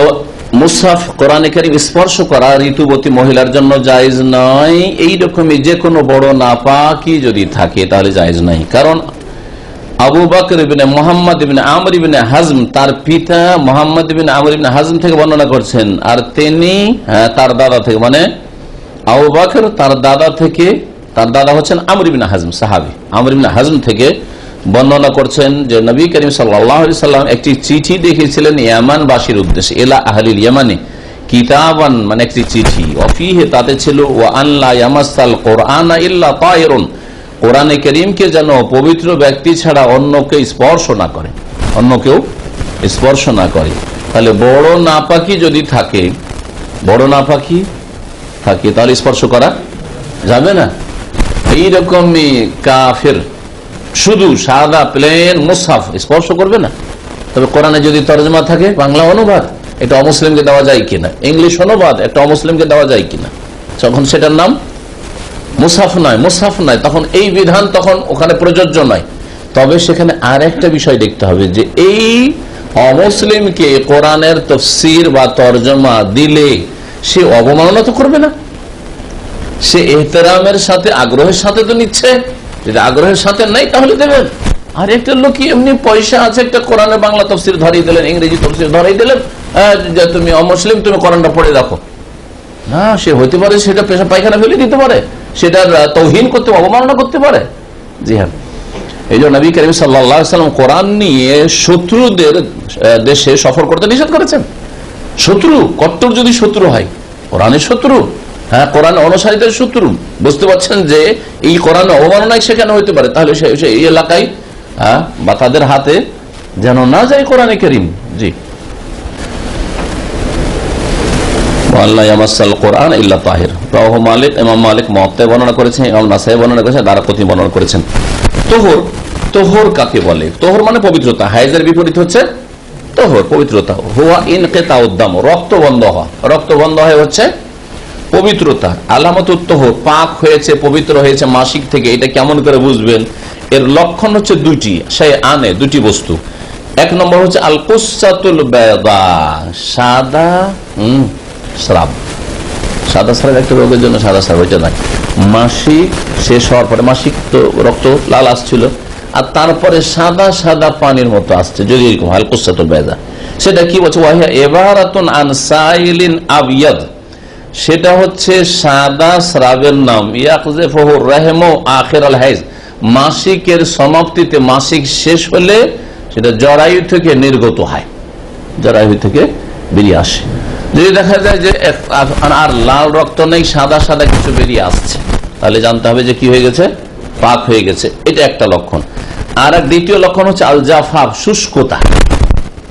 মুসহাফ কোরআনে কারীম স্পর্শ করা ঋতুবতী মহিলার জন্য জায়েজ নয়। এইরকমই যে কোনো বড় নাপাকি যদি থাকে তাহলে জায়েজ নাই। কারণ আবু বকর ইবনে মুহাম্মদ ইবনে আমর ইবনে হাজম, তার পিতা মুহাম্মদ ইবনে আমর ইবনে হাজম থেকে বর্ণনা করছেন, আর তিনি তার দাদা থেকে, মানে আবু বকর তার দাদা থেকে, তার দাদা হচ্ছেন আমর ইবনে হাজম, সাহাবী। আমর ইবনে হাজম থেকে বর্ণনা করছেন যে নবী করিম সাল্লাল্লাহু আলাইহি সাল্লাম একটি চিঠি দেখেছিলেন ইয়ামানবাসীর উদ্দেশ্যে, ইলা আহলিল ইয়ামানি কিতাবান, মানে একটি চিঠি, ওয়াফিহি, তাতে ছিল ওয়া আন লা ইয়ামাসাল কুরআনা ইল্লা তায়িরুন, কোরআনে কারীমকে যেন পবিত্র ব্যক্তি ছাড়া অন্য কেউ স্পর্শ না করে, অন্য কেউ স্পর্শ না করে। তাহলে বড় নাপাকি যদি থাকে, বড় নাপাকি থাকে, তাহলে স্পর্শ করা যাবে না। এইরকমই কাফের শুধু সাদা প্লেন মুসহাফ স্পর্শ করবে না। তবে কোরআনে যদি তরজমা থাকে, বাংলা অনুবাদ, এটা অমুসলিমকে দেওয়া যায় কিনা, ইংলিশ অনুবাদ একটা অমুসলিমকে দেওয়া যায় কিনা, তখন সেটার নাম মুসহাফ নয়, মুসহাফ নয়, তখন এই বিধান তখন ওখানে প্রযোজ্য নয়। তবে সেখানে আর একটা বিষয় দেখতে হবে যে এই অমুসলিমকে কোরআনের তাফসীর বা তরজমা দিলে সে অবমাননা তো করবে না, সে ইহতেরামের সাথে, আগ্রহের সাথে তো নিচ্ছে। যদি আগ্রহের সাথে নাই তাহলে দেবেন। আর একটা লোক এমনি পয়সা আছে, একটা কোরআনের বাংলা তাফসীর ধরিয়ে দিলেন, ইংরেজি তাফসীর ধরিয়ে দিলেন, যে তুমি অমুসলিম, তুমি কোরআনটা পড়ে রাখো না, সে হতে পারে সেটা পেশা পায়খানা ফেলে দিতে পারে, সেটার তৌহিন করতে, অবমাননা করতে পারে। জি হ্যাঁ, এই জন্য নবী করিম সাল্লাল্লাহু আলাইহি ওয়াসাল্লাম কোরআন নিয়ে শত্রুদের দেশে সফর করতে নিষেধ করেছেন। শত্রু, কট্টর যদি শত্রু হয়, কোরআনের শত্রু, হ্যাঁ, কোরআন অনুসারীদের শত্রু, বুঝতে পারছেন যে এই কোরআন অবমাননায় সেখানে হইতে পারে, তাহলে এই এলাকায় বা তাদের হাতে যেন না যায় কোরআনে কারীম। জি আল্লাহ ইয়ামাসাল কোরআন ইল্লা তাহির। রাওয়াহু মালিক, ইমাম মালিক মুওয়াত্তায় বর্ণনা করেছেন, ইমাম নাসাই বর্ণনা করেছেন, দারাকুতনি বর্ণনা করেছেন। তোহর, তোহর কাকে বলে? তোহর মানে পবিত্রতা। হাইজের বিপরীত হচ্ছে তোহর, পবিত্রতা। হুয়া ইনকিতাউদ দাম, রক্ত বন্ধ হওয়া। রক্ত বন্ধ হয় হচ্ছে পবিত্রতা। আলামাতুত তোহর, পাক হয়েছে, পবিত্র হয়েছে মাসিক থেকে। এটা কেমন করে বুঝবেন? এর লক্ষণ হচ্ছে দুইটি, সে আনে দুটি বস্তু। এক নম্বর হচ্ছে আল কুসাতুল বায়দা, সাদা স্রাব। সাদা স্রাব একটা রোগের জন্য সাদা স্রাব, ওইটা নয়। মাসিক শেষ হওয়ার পরে, মাসিক তো রক্ত লাল আসছিল, আর তারপরে সাদা সাদা পানির মতো আসছে, যদি এরকম আল কুসাতুল বায়দা। সেটা কি বলছে? ওয়াহিয়া ইবারাতুন আন সাইলিন আবিয়াদ, সেটা হচ্ছে সাদা স্রাবের নাম। ইয়াকযিফুহু রাহমু আখিরাল হাইজ, মাসিকের সমাপ্তিতে, মাসিক শেষ হলে সেটা জরায়ু থেকে নির্গত হয়, জরায়ু থেকে বেরিয়ে আসে। যদি দেখা যায় যে আর লাল রক্ত নেই, সাদা সাদা কিছু বেরিয়ে আসছে, তাহলে জানতে হবে যে কি হয়ে গেছে, পাক হয়ে গেছে। এটা একটা লক্ষণ। আর এক দ্বিতীয় লক্ষণ হচ্ছে আল জাফাফ, শুষ্কতা।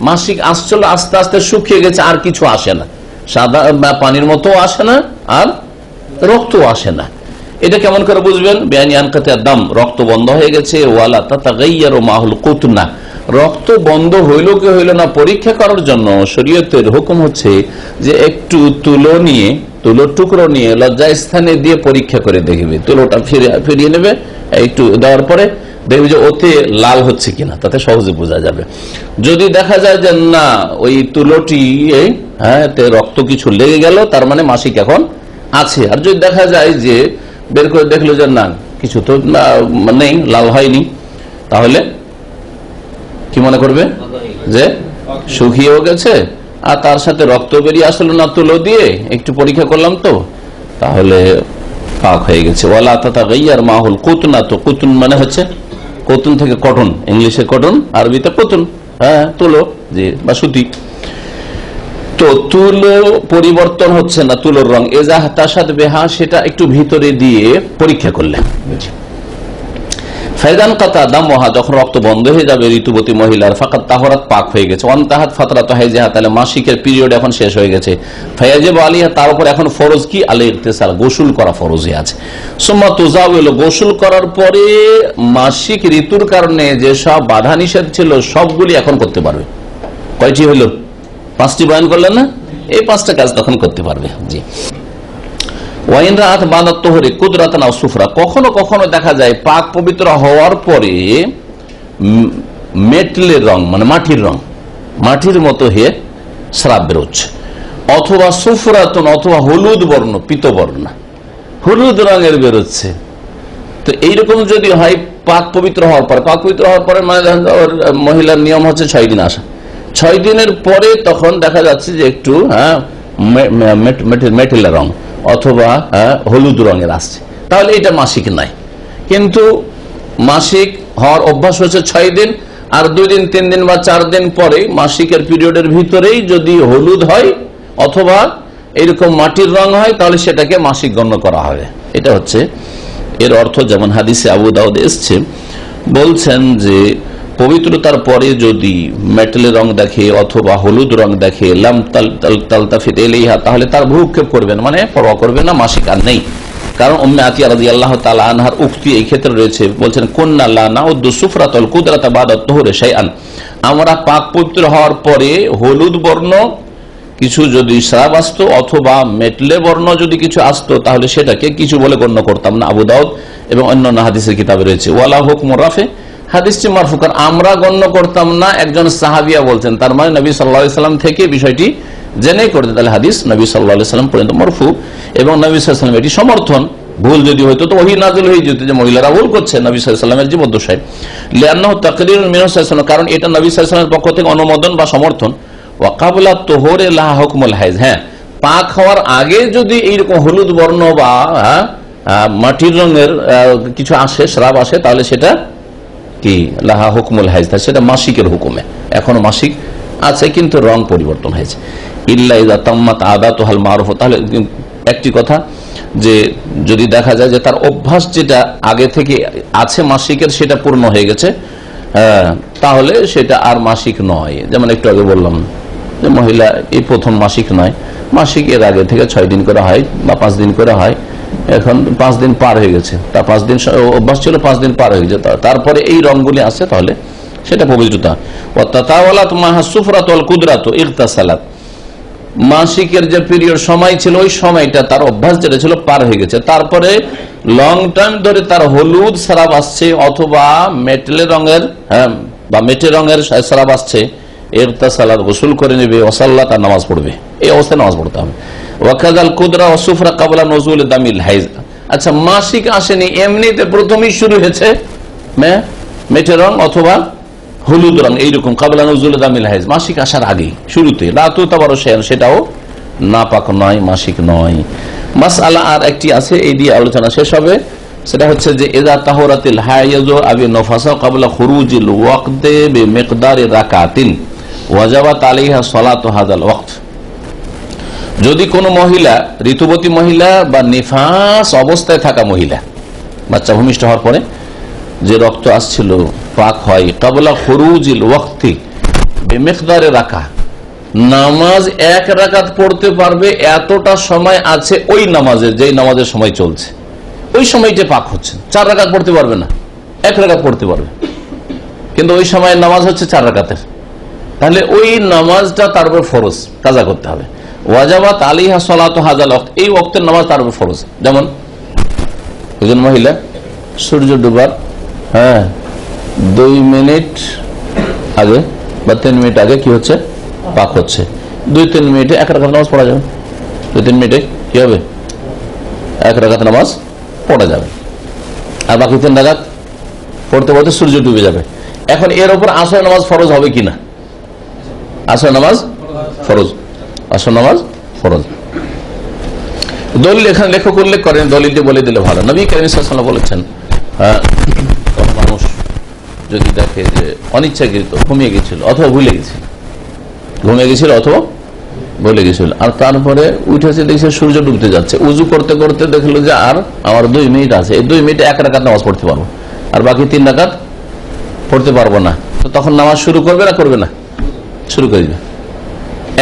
মাসিক আসছিল, আস্তে আস্তে শুকিয়ে গেছে, আর কিছু আসে না, সাদা পানির মতো আসে না, আর রক্তও আসে না। এটা কেমন করে বুঝবেন? বেআইনি আনকাতির দাম, রক্ত বন্ধ হয়ে গেছে। ওয়ালা তাতাগাইয়ারু মাহুল কুতনা, রক্ত বন্ধ হইল কি হইল না পরীক্ষা করার জন্য শরীয়তের হুকুম হচ্ছে যে একটু তুলো নিয়ে, তুলোর টুকরো নিয়ে লজ্জা স্থানে দিয়ে পরীক্ষা করে দেখবে। তুলোটা ফিরিয়ে নেবে, একটু দেওয়ার পরে দেখবে যে ওতে লাল হচ্ছে কিনা, তাতে সহজে বোঝা যাবে। যদি দেখা যায় যে না, ওই তুলোটি রক্ত কিছু লেগে গেল, তার মানে মাসিক এখন আছে। আর যদি দেখা যায় যে বের করে দেখলো যে না, কিছু তো নেই, লাল হয়নি, তাহলে কি মনে করবে? যে শুকিয়েও গেছে, আর তার সাথে রক্ত বেরিয়ে আসলো না, তুলো দিয়ে একটু পরীক্ষা করলাম তো, তাহলে পাক হয়ে গেছে। ওয়ালা তাতাগাইয়ার মাহুল কুতনা, তো কুতুন মানে হচ্ছে কতুন থেকে কটন, ইংলিশে কটন, আরবিতে কতুন, তুলো যে বা সুতি। তো তুলো পরিবর্তন হচ্ছে না, তুলোর রং। এজা তাসাদ বেহা, সেটা একটু ভিতরে দিয়ে পরীক্ষা করলে। ফায়দান কাতা দামহা, যখন রক্ত বন্ধ হয়ে যাবে ঋতুবতী মহিলার, ফাকাত তাহরাত, পাক হয়ে গেছে। ওয়ান্তাহাত ফাতরাতু হাইজিহা, তাহলে মাসিকের পিরিয়ড এখন শেষ হয়ে গেছে। ফায়াজিবু আলাইহা, তার উপর এখন ফরজ কি? আল ইগতিসাল, গোসল করা ফরজ হয়ে আছে। সুম্মা তুজাউইল, গোসল করার পরে মাসিক ঋতুর কারণে যে সব বাধা নিষেধ ছিল সবগুলি এখন করতে পারবে। কয়টি হইল? 5টি বয়ান করলেন না? এই 5টা কাজ তখন করতে পারবে। জি। কখনো কখনো দেখা যায় পাক পবিত্র হওয়ার পরে মেটলের রং, মানে মাটির রং, মাটির মতো হয়ে স্রাব বেরোচ্ছে, অথবা সুফরাতন, অথবা হলুদ বর্ণ, পিতবর্ণ, হলুদ রঙের বেরোচ্ছে। তো এইরকম যদি হয় পাক পবিত্র হওয়ার পরে, পাক পবিত্র হওয়ার পরে মানে মহিলার নিয়ম হচ্ছে 6 দিন আসা, 6 দিনের পরে তখন দেখা যাচ্ছে যে একটু মেটেলের রং অথবা হলুদ রঙের আসছে, তাহলে এটা মাসিক নাই। কিন্তু মাসিক হওয়ার অভ্যাস হচ্ছে 6 দিন, আর 2 দিন 3 দিন বা 4 দিন পরে মাসিকের পিরিয়ডের ভিতরেই যদি হলুদ হয় অথবা এরকম মাটির রং হয়, তাহলে সেটাকে মাসিক গণ্য করা হবে। এটা হচ্ছে এর অর্থ। যেমন হাদিসে আবু দাউদ এসছে, বলছেন যে পবিত্রতার পরে যদি মেটেলের রং দেখে অথবা হলুদ রং দেখে, লাম তালতাফিত ইলাইহা, তাহলে তার ভ্রুক্ষেপ করবেন, মানে পরোয়া করবেন না, মাসিক আর নেই। কারণ উম্মে আতিয়া রাদিয়াল্লাহু তাআলা আনহার উক্তি এই ক্ষেত্রে রয়েছে, বলছেন কুন্না লা নাউদ্দু সুফরাতুল কুদরাতা বাদা তুহুরি শাইআন, আমরা পাক পবিত্র হওয়ার পরে হলুদ বর্ণ কিছু যদি স্রাব আসতো অথবা মেটলে বর্ণ যদি কিছু আসতো, তাহলে সেটাকে কিছু বলে গণ্য করতাম না। আবু দাউদ এবং অন্যান্য হাদিসের কিতাবে রয়েছে। ওয়ালা হুকমু রাফি, হাদিসটি মারফু, কারণ আমরা গণ্য করতাম না, একজন সাহাবিয়া বলছেন, তার মানে নবী সাল্লাল্লাহু আলাইহি সাল্লাম থেকে বিষয়টি জেনেই করতেন, তাহলে হাদিস নবী সাল্লাল্লাহু আলাইহি সাল্লাম পর্যন্ত মারফু, এবং নবী সাল্লাল্লাহু আলাইহি সাল্লাম এটি সমর্থন। ভুল যদি হইতো তো ওহী নাযিল হয়ে যেত যে মহিলারা ভুল করছে নবী সাল্লাল্লাহু আলাইহি সাল্লামের জীবদ্দশায়, লিআন্নাহু তাকরীরুন মিনহু সাল্লাল্লাহু আলাইহি সাল্লাম, কারণ এটা নবী সাল্লাল্লাহু আলাইহি সাল্লামের পক্ষ থেকে অনুমোদন বা সমর্থন। ওয়া ক্বাবলা তুহুরি লাহা হুকমুল হাইজ, পাক হওয়ার আগে যদি এইরকম হলুদ বর্ণ বা মাটির রঙের কিছু আসে, স্রাব আসে, তাহলে সেটা কি? লাহা হুকমুল হাইজ, সেটা মাসিকের হুকুমে। এখনো মাসিক আছে কিন্তু রং পরিবর্তন হয়েছে। ইল্লা ইযা তাম্মাত আদাতুহাল মারুফা, তাহলে একটি কথা যে যদি দেখা যায় যে তার অভ্যাস যেটা আগে থেকে আছে মাসিকের, সেটা পূর্ণ হয়ে গেছে, তাহলে সেটা আর মাসিক নয়। যেমন একটু আগে বললাম যে মহিলা এই প্রথম মাসিক নয়, মাসিক এর আগে থেকে 6 দিন করে হয় বা 5 দিন করে হয়, এখন 5 দিন পার হয়ে গেছে, তা 5 দিন অভ্যাস ছিল, 5 দিন পার হয়ে গেছে, তারপরে এই রঙগুলি আসছে, তাহলে সেটা পবিত্রতা। মাসিকের যে পিরিয়ড সময় ছিল ওই সময়টা তার অভ্যাস যেটা ছিল পার হয়ে গেছে, তারপরে লং টাইম ধরে তার হলুদ স্রাব আসছে অথবা মেটেল রঙের বা মেটে রঙের স্রাব আসছে, ইগতাসালাত গোসল করে নেবে, ওয়াসাল্লা তার নামাজ পড়বে, এই অবস্থায় নামাজ পড়তে হবে। ওয়াকাযাল কুদরা ওয়া সুফরা ক্বাবলা নুজুল দামিল হাইজ। আচ্ছা, মাসিক আসেনি, এমনিতে প্রথমেই শুরু হয়েছে মেটে রং অথবা হলুদ রং, এইরকম ক্বাবলা নুজুল দামিল হাইজ, মাসিক আসার আগেই শুরুতে, লাতু তাবারুশান, সেটাও নাপাক নয়, মাসিক নয়। মাসআলা আর একটি আছে, এই দিয়ে আলোচনা শেষ হবে, সেটা হচ্ছে যে ইযা তাহুরাতিল হাইয়্যু আবি নফাসা ক্বাবলা খুরুজিল ওয়াক্তি বিমিকদারি রাকাতিন ওয়াজাবাত আলাইহা সালাতু হাযাল ওয়াক্ত। যদি কোনো মহিলা, ঋতুবতী মহিলা বা নিফাস অবস্থায় থাকা মহিলা, বাচ্চা ভূমিষ্ঠ হওয়ার পরে যে রক্ত আসছিল পাক হয়, ক্বাবলা খুরুজিল ওয়াক্তি বিমিকদারি রাকা, নামাজ 1 রাকাত পড়তে পারবে, এতটা সময় আছে ওই নামাজের, যেই নামাজের সময় চলছে ওই সময়টা পাক হচ্ছে, 4 রাকাত পড়তে পারবে না, 1 রাকাত পড়তে পারবে, কিন্তু ওই সময়ের নামাজ হচ্ছে 4 রাকাতের, তাহলে ওই নামাজটা তার উপর ফরজ, কাজা করতে হবে। ওয়াজাবাত আলাইহা সালাতু হাযাল ওয়াক্ত, এই ওয়াক্তের নামাজ তার উপর ফরজ। যেমন একজন মহিলা সূর্য ডুবার 2 মিনিট আগে বা 3 মিনিট আগে কি হচ্ছে, পাক হচ্ছে, 2-3 মিনিটে 1 রাকাত নামাজ পড়া যাবে, 2-3 মিনিটে কি হবে, 1 রাকাত নামাজ পড়া যাবে, আর বাকি 3 রাকাত পড়তে পড়তে সূর্য ডুবে যাবে। এখন এর উপর আসর নামাজ ফরজ হবে কিনা? আসর নামাজ ফরজ, আসর নামাজ ফরজ। দলিল এখানে লেখক উল্লেখ করেন, দলিলটি বলে দিলে ভালো। নবী কারীম সাল্লাল্লাহু আলাইহি ওয়াসাল্লাম বলেছেন, মানুষ যদি দেখে যে অনিচ্ছাকৃত ঘুমিয়ে গেছিল অথবা ভুলে গেছিল, আর তারপরে উঠেছে, দেখছে সূর্য ডুবতে যাচ্ছে, উজু করতে করতে দেখলো যে আর আমার 2 মিনিট আছে, এই 2 মিনিটে 1 রাকাত নামাজ পড়তে পারবো, আর বাকি 3 রাকাত পড়তে পারবো না, তো তখন নামাজ শুরু করবে না করবে না? শুরু করে দিবে।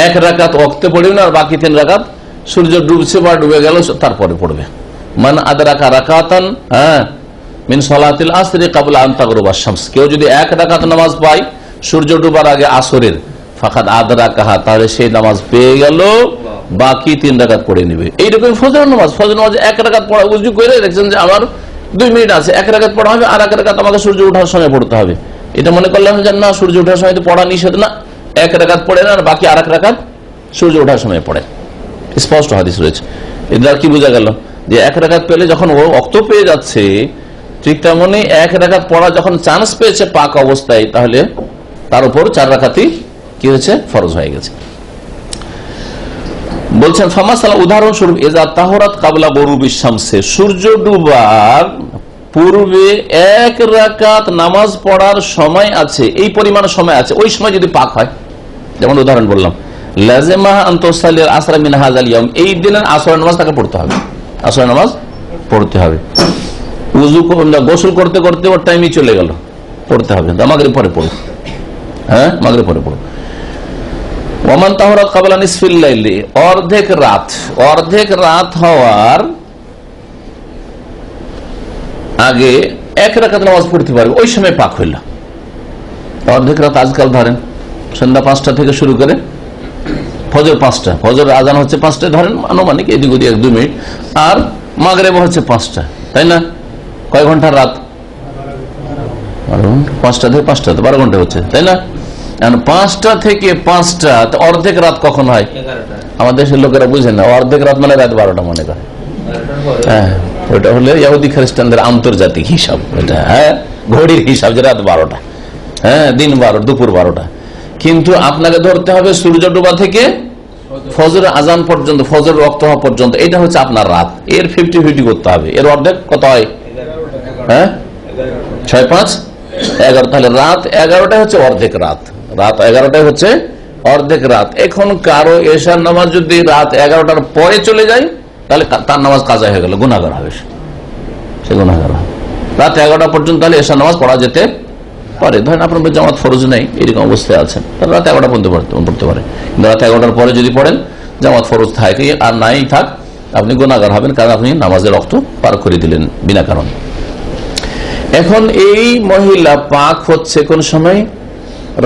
1 রাকাত ওয়াক্তে পড়বে না, আর বাকি 3 রাকাত সূর্য ডুবছে বা ডুবে গেল তারপরে পড়বে। মান আদরাকা রাকাতান মিন সালাতিল আসরি ক্বাবলা আন তাগরুবা শামস, কেউ যদি 1 রাকাত নামাজ পায় সূর্য ডুবার আগে আসরের, ফাকাদ আদরাকাহা, তাহলে সেই নামাজ পেয়ে গেল, বাকি 3 রাকাত পড়ে নেবে। এইরকম ফজর নামাজ 1 রাকাত পড়া, উজু করে দেখছেন যে আমার 2 মিনিট আছে, 1 রাকাত পড়া হবে, আর 1 রাকাত আমাকে সূর্য ওঠার সময় পড়তে হবে, এটা মনে করলাম যে না সূর্য ওঠার সময় তো পড়া নিষেধ না, 1 রাকাত পড়ে না, আর বাকি আর 1 রাকাত সূর্য ওঠার সময় পড়ে, স্পষ্ট হাদিস রয়েছে। এর কি বোঝা গেল যে 1 রাকাত পেলে যখন ও ওয়াক্ত পেয়ে যাচ্ছে, ঠিক তেমনি 1 রাকাত পড়া যখন চান্স পেয়েছে পাক অবস্থায়, তাহলে তার উপর 4 রাকাতই কি হয়েছে, ফরজ হয়ে গেছে। বলছেন ফামাসালা, উদাহরণস্বরূপ, ইযা তাহুরাত ক্বাবলা গুরুবিশ শামসে, সূর্য ডুবার পূর্বে 1 রাকাত নামাজ পড়ার সময় আছে, এই পরিমাণ সময় আছে, ওই সময় যদি পাক হয়, যেমন উদাহরণ বললাম, লাযিমাহা আন তুসাল্লিল আসরা মিন হাযাল ইয়াওম, এই দিনের আসরের নামাজ তাকে পড়তে হবে, আসরের নামাজ পড়তে হবে। উযু গোসল করতে করতে ওর টাইমই চলে গেল, পড়তে হবে, মাগরিব পরে পড়ো, মাগরিব পরে পড়ো। ওয়ামান তাহুরাত ক্বাবলা নিসফিল লাইলি, অর্ধেক রাত হওয়ার আগে 1 রাকাত নামাজ পড়তে পারবে, ওই সময় পাক হইল। অর্ধেক রাত আজকাল ধরেন সন্ধ্যা 5টা থেকে শুরু করে ফজর 5টা, ফজর আজান হচ্ছে 5টায়, ধরেন আনুমানিক এদিক ওদিক 1-2 মিনিট, আর মাগরিব হচ্ছে 5টা, তাই না? কয় ঘন্টার রাত? 5টা থেকে 5টা, 12 ঘন্টা হচ্ছে, তাই না? 5টা থেকে 5টা, অর্ধেক রাত কখন হয়? আমাদের দেশের লোকেরা বুঝে না, অর্ধেক রাত মানে রাত 12টা মনে করে। ওটা হলে ইহুদি খ্রিস্টানদের আন্তর্জাতিক হিসাব, এটা ঘড়ির হিসাব, যে রাত 12টা, দিন 12, দুপুর 12টা। কিন্তু আপনাকে ধরতে হবে সূর্য ডোবা থেকে ফজর আজান পর্যন্ত, ফজর রক্ত হওয়া পর্যন্ত, এটা হচ্ছে আপনার রাত। এর 50-50 করতে হবে, এর অর্ধেক কত হয়? 6-5-11, তাহলে রাত 11টাই হচ্ছে অর্ধেক রাত, রাত 11টাই হচ্ছে অর্ধেক রাত। এখন কারো এশার নামাজ যদি রাত 11টার পরে চলে যায়, তাহলে তার নামাজ কাজা হয়ে গেল, গুনাহগার হবে, সে গুনাহগার হবে। রাত 11টা পর্যন্ত তাহলে এশার নামাজ পড়া যেতে পারে। ধরেন আপনার জামাত ফরজ নেই, এরকম অবস্থায় আছেন, তাহলে রাত 11টা পর্যন্ত পড়তে পারে, কিন্তু রাত 11টার পরে যদি পড়েন জামাত ফরজ থাকে আর নাই থাক, আপনি গুনাহগার হবেন, কারণ আপনি নামাজের রক্ত পার করে দিলেন বিনা কারণ। এখন এই মহিলা পাক হচ্ছে কোন সময়?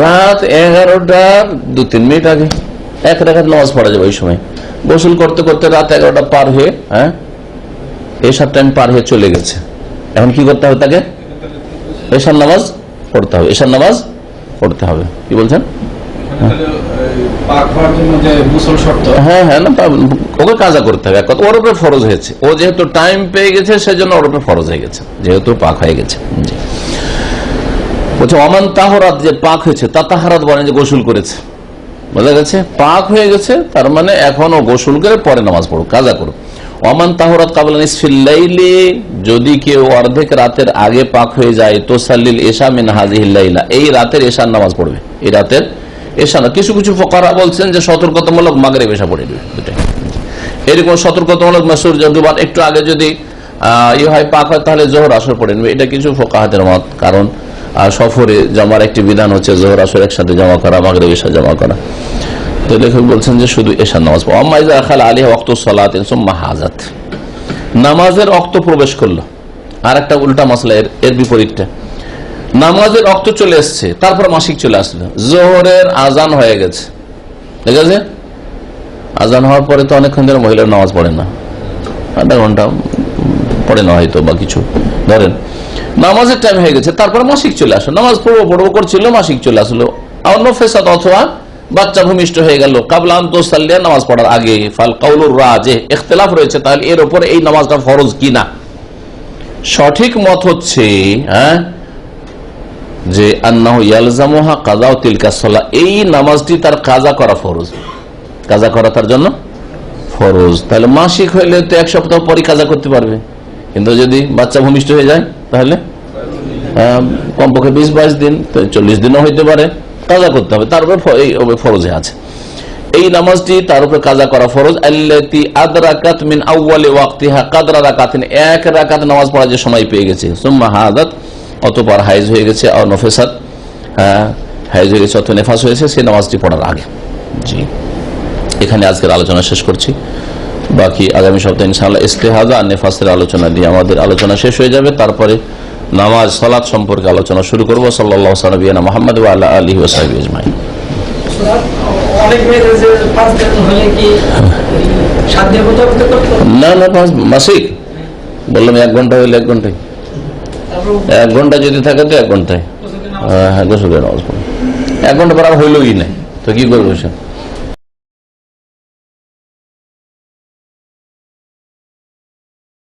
রাত 11টার 2-3 মিনিট আগে। 1 রাকাত নামাজ পড়া যাবে ওই সময়। গোসল করতে করতে রাত 11টা পার হয়ে, এশার টাইম পার হয়ে চলে গেছে। এখন কি করতে হবে? তাকে এশার নামাজ পড়তে হবে। এশার নামাজ পড়তে হবে। কি বলছেন? হ্যাঁ হ্যাঁ, না ওকে কাজা করতে হবে। ওর উপরে ফরজ হয়েছে, ও যেহেতু টাইম পেয়ে গেছে সেজন্য ওর উপরে ফরজ হয়ে গেছে, যেহেতু পাক হয়ে গেছে। বলছে অমান তাহরাত, যে পাক হয়েছে, তাতাহারাত বলেন যে গোসল করেছে, বোঝা গেছে? পাক হয়ে গেছে তার মানে এখন ও গোসল করে পরে নামাজ পড়ো, কাজা করো। অমান তাহরাত কাবলা নিসফিল লাইলি, যদি কেউ অর্ধেক রাতের আগে পাক হয়ে যায়, তো সাল্লিল এশা মিন হাযিহিল লাইলা, এই রাতের এশার নামাজ পড়বে। এই রাতের এশা না, কিছু কিছু ফুকাহা বলছেন যে সতর্কতামূলক মাগরিব এশা পড়ে দেবে। এরকম সতর্কতামূলক সূর্য ডুবার একটু আগে যদি হয় পাক হয়, তাহলে জোহর আসর পড়ে নেবে। এটা কিছু ফুকাহাদের মত, কারণ সফরে জমার একটি বিধান হচ্ছে জোহর আসর একসাথে জমা করা, মাগরিব এশা জমা করা। তো লেখক বলছেন যে শুধু এশার নামাজ পড়ো। আম্মা ইযা খালা আলাইহা ওয়াক্তুস সালাতিন সুম্মা হাজাত, নামাজের ওয়াক্ত প্রবেশ করলো। আর একটা উল্টা মাসলা, এর বিপরীতটা, নামাজের ওয়াক্ত চলে এসছে, তারপর মাসিক চলে আসলো। জোহরের আজান হয়ে গেছে, ঠিক আছে? আজান হওয়ার পরে তো অনেকক্ষণ ধরে মহিলার নামাজ পড়ে না, আধা ঘন্টা পড়ে না হয়তো, বা কিছু ধরেন নামাজের টাইম হয়ে গেছে, তারপর মাসিক চলে আসলো। নামাজ পড়বো করছিল, মাসিক চলে আসলো। নফেসাত, অথবা বাচ্চা ভূমিষ্ঠ হয়ে গেল, কাবলা আন তুসাল্লিয়া, নামাজ পড়ার আগে। ফাল কাউলুর রাজিহ, ইখতিলাফ রয়েছে তাহলে এর উপরে এই নামাজটা ফরজ কিনা। সঠিক মত হচ্ছে যে আন্নাহু ইয়ালজামুহা কাযাউ তিলকা সালাহ, এই নামাজটি তার কাজা করা ফরজ, কাজা করা তার জন্য ফরজ। তাহলে মাসিক হইলে তো 1 সপ্তাহ পরে কাজা করতে পারবে, কিন্তু যদি বাচ্চা ভূমিষ্ঠ হয়ে যায় তাহলে কমপক্ষে 20-22 দিন, 40 দিনও হইতে পারে, কাজা করতে হবে। তার উপর এই ফরজে আছে এই নামাজটি, তার উপরে কাজা করা ফরজ। আল্লাতী আদরাকাত মিন আউয়ালি ওয়াক্তিহা কাদরা রাকাতিন, 1 রাকাত নামাজ পড়ার যে সময় পেয়ে গেছে। সুম্মা হাদাত, অতঃপর হাইজ হয়ে গেছে, আর নফেসাত, হাইজ হয়ে গেছে অথবা নেফাস হয়েছে, সেই নামাজটি পড়ার আগে। জি, এখানে আজকের আলোচনা শেষ করছি। বাকি আগামী সপ্তাহে ইনশাআল্লাহ ইস্তেহাজা আর নেফাসের আলোচনা দিয়ে আমাদের আলোচনা শেষ হয়ে যাবে। তারপরে নামাজ সালাত সম্পর্কে আলোচনা শুরু করবো। সাল্লাল্লাহু আলা নবিয়িনা মুহাম্মদ ওয়া আলা আলিহি ওয়া সাহবিহি আজমাইন। না না, মাসিক বললাম 1 ঘন্টা হইলে 1 ঘন্টায়, 1 ঘন্টা যদি থাকে তো 1 ঘন্টায় গোসল করে নামাজ পড়ো। 1 ঘন্টা পর আর হইলই নাই তো কি করবো সে?